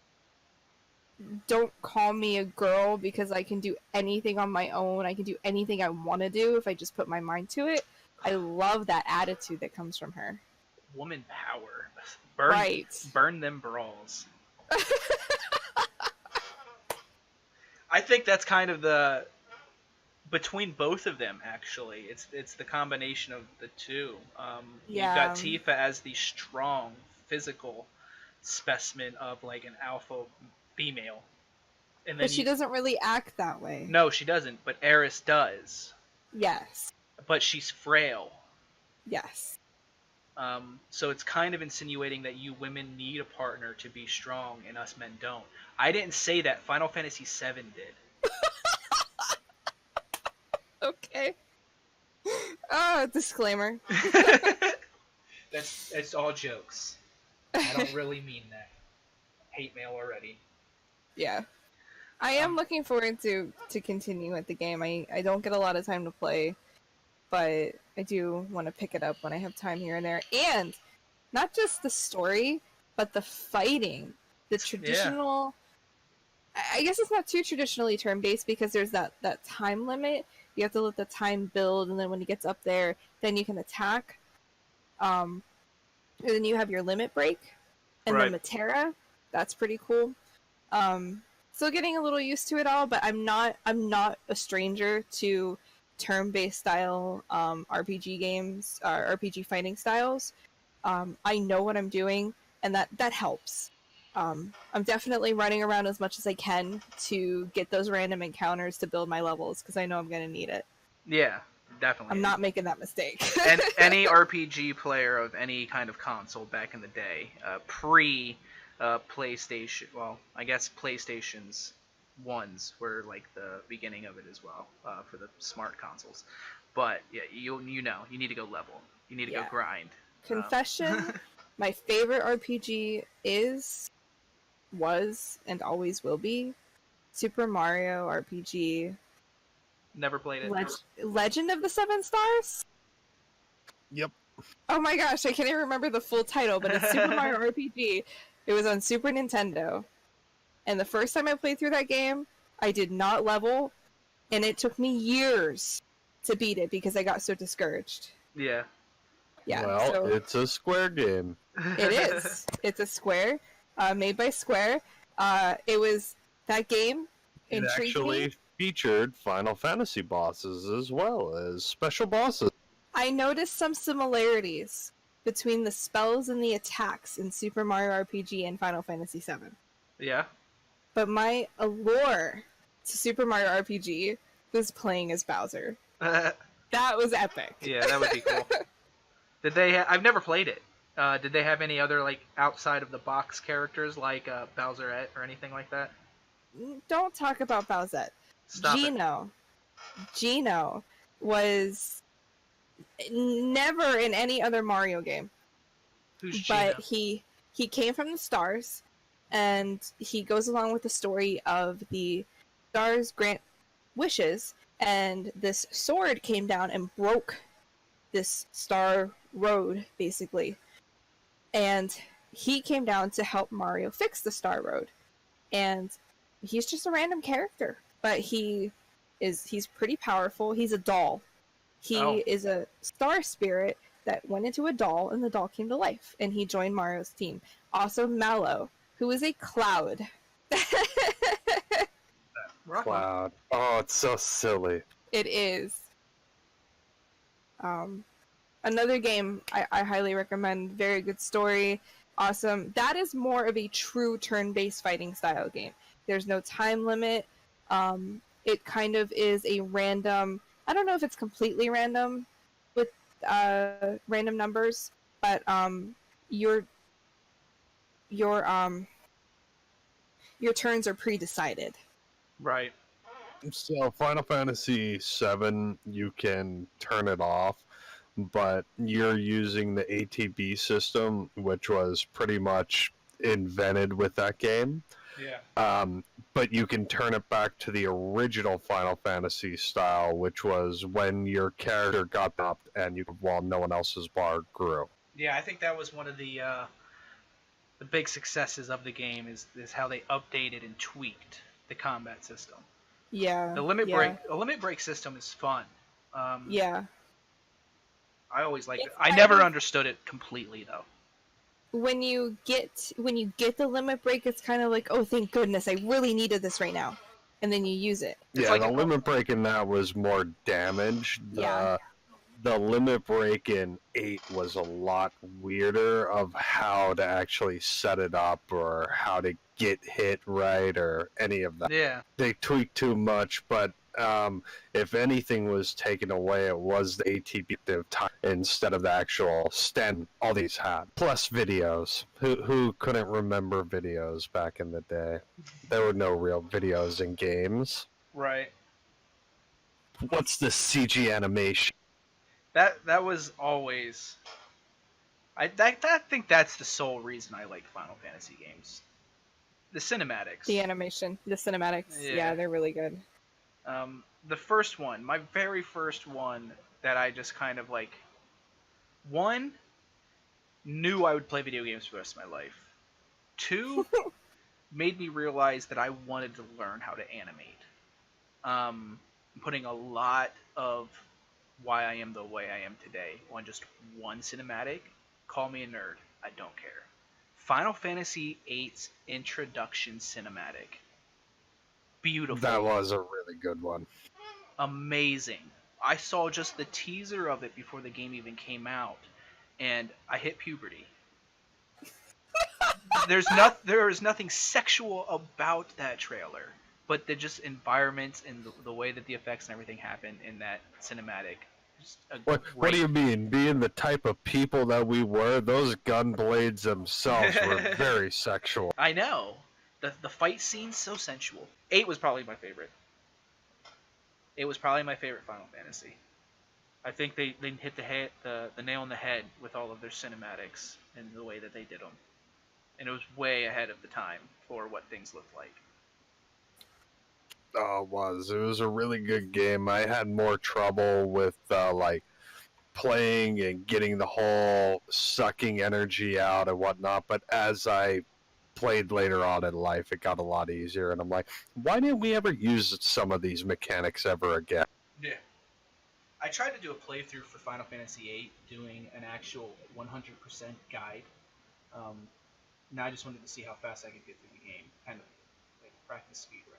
don't call me a girl because I can do anything on my own. I can do anything I want to do if I just put my mind to it. I love that attitude that comes from her. Woman power. Burn them brawls. I think that's kind of the between both of them. Actually, it's the combination of the two. You've got Tifa as the strong physical specimen of like an alpha female, and then but she doesn't really act that way. No, she doesn't. But Aeris does. Yes. But she's frail. Yes. So it's kind of insinuating that you women need a partner to be strong and us men don't. I didn't say that. Final Fantasy VII did. Okay. Disclaimer. That's all jokes. I don't really mean that. Hate mail already. Yeah. I am looking forward to continue with the game. I don't get a lot of time to play, but I do want to pick it up when I have time here and there. And not just the story, but the fighting. The traditional... Yeah. I guess it's not too traditionally turn-based because there's that time limit. You have to let the time build, and then when it gets up there, then you can attack. And then you have your limit break. And then Matera. That's pretty cool. Still getting a little used to it all, but I'm not a stranger to turn-based style RPG games, RPG fighting styles. I know what I'm doing, and that helps. I'm definitely running around as much as I can to get those random encounters to build my levels, because I know I'm going to need it. Yeah, definitely. I'm not making that mistake. And any RPG player of any kind of console back in the day, PlayStation, well, I guess PlayStation's ones were like the beginning of it as well, for the smart consoles. But yeah, you know, you need to go level. You need to go grind. Confession, my favorite RPG was, and always will be, Super Mario RPG. Never played it. Legend of the Seven Stars? Yep. Oh my gosh, I can't even remember the full title, but it's Super Mario RPG. It was on Super Nintendo. And the first time I played through that game, I did not level, and it took me years to beat it because I got so discouraged. Yeah. Yeah. Well, so it's a Square game. It is. It's a Square, made by Square. It was that game. It actually featured Final Fantasy bosses as well as special bosses. I noticed some similarities between the spells and the attacks in Super Mario RPG and Final Fantasy VII. Yeah. But my allure to Super Mario RPG was playing as Bowser. That was epic. Yeah, that would be cool. Did they? I've never played it. Did they have any other like outside of the box characters like Bowserette or anything like that? Don't talk about Bowsette. Stop Gino. Gino was never in any other Mario game. Who's but Jaina? he came from the stars, and he goes along with the story of the stars grant wishes, and this sword came down and broke this star road, basically. And he came down to help Mario fix the star road. And he's just a random character, but he's pretty powerful. He's a doll. Oh, He is a star spirit that went into a doll, and the doll came to life, and he joined Mario's team. Also, Mallow, who is a cloud. rock on. Cloud. Oh, it's so silly. It is. Another game I highly recommend. Very good story. Awesome. That is more of a true turn-based fighting style game. There's no time limit. It kind of is a random. I don't know if it's completely random with random numbers, but your your um your turns are pre-decided. Right. So Final Fantasy VII, you can turn it off, but you're using the ATB system, which was pretty much invented with that game. Yeah. But you can turn it back to the original Final Fantasy style, which was when your character got up and you while no one else's bar grew. Yeah, I think that was one of the big successes of the game is how they updated and tweaked the combat system. Yeah. The limit break system is fun. Yeah. I always liked it. It's I kind never of- understood it completely though. When you get the limit break, it's kind of like, oh, thank goodness, I really needed this right now, and then you use it. It's Yeah, like the limit break in that was more damage. Yeah. The limit break in 8 was a lot weirder of how to actually set it up or how to get hit right or any of that. yeah. They tweaked too much, but if anything was taken away, it was the ATB time instead of the actual stand all these had. Plus videos. Who couldn't remember videos back in the day? There were no real videos in games. Right. What's the CG animation? That was always. I think that's the sole reason I like Final Fantasy games. The cinematics. The animation, the cinematics, Yeah. yeah, they're really good. The first one, my very first one that I just kind of like, one, knew I would play video games for the rest of my life. Two, made me realize that I wanted to learn how to animate. I'm putting a lot of why I am the way I am today on just one cinematic. Call me a nerd. I don't care. Final Fantasy VIII's introduction cinematic. Beautiful. That was a really good one. Amazing. I saw just the teaser of it before the game even came out, and I hit puberty. There is nothing sexual about that trailer, but the just environments and the way that the effects and everything happen in that cinematic. Just a What do you mean? Being the type of people that we were, those gun blades themselves were very sexual. I know. The fight scene's so sensual. 8 was probably my favorite. It was probably my favorite Final Fantasy. I think they hit the nail on the head with all of their cinematics and the way that they did them. And it was way ahead of the time for what things looked like. Oh, it was. It was a really good game. I had more trouble with like playing and getting the whole sucking energy out and whatnot. But as I played later on in life, it got a lot easier. And I'm like, why didn't we ever use some of these mechanics ever again? Yeah. I tried to do a playthrough for Final Fantasy VIII, doing an actual 100% guide. Now I just wanted to see how fast I could get through the game, kind of like practice speedrun.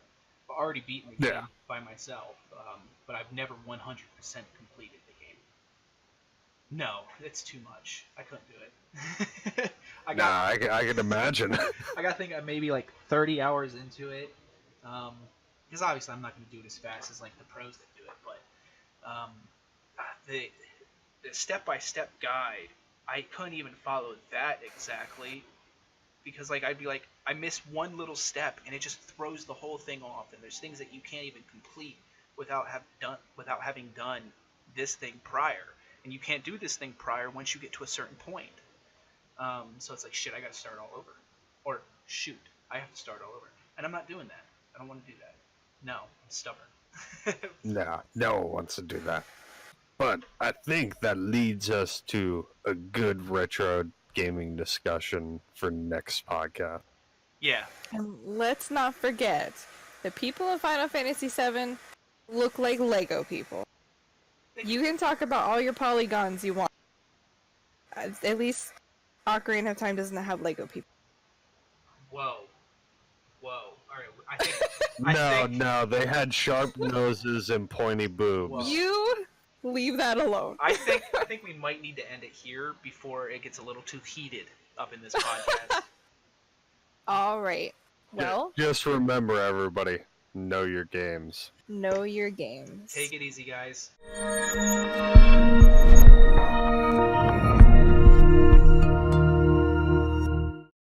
I've already beaten the game by myself, but I've never 100% completed the game. No, it's too much. I couldn't do it. I can imagine. I got to think I'm maybe like 30 hours into it, because obviously I'm not going to do it as fast as like the pros that do it, but the step-by-step guide, I couldn't even follow that exactly, because like I'd be like, I miss one little step and it just throws the whole thing off, and there's things that you can't even complete without having done this thing prior, and you can't do this thing prior once you get to a certain point. So it's like, shit, I gotta start all over. Or, shoot, I have to start all over. And I'm not doing that. I don't want to do that. No, I'm stubborn. Nah, no one wants to do that. But I think that leads us to a good retro gaming discussion for next podcast. Yeah. And let's not forget, the people in Final Fantasy VII look like Lego people. You can talk about all your polygons you want. At least Ocarina of Time doesn't have Lego people. Whoa. Alright, I think... No, they had sharp noses and pointy boobs. Whoa. You leave that alone. I think we might need to end it here before it gets a little too heated up in this podcast. All right. Well, just remember, everybody, know your games. know your games. Take it easy, guys.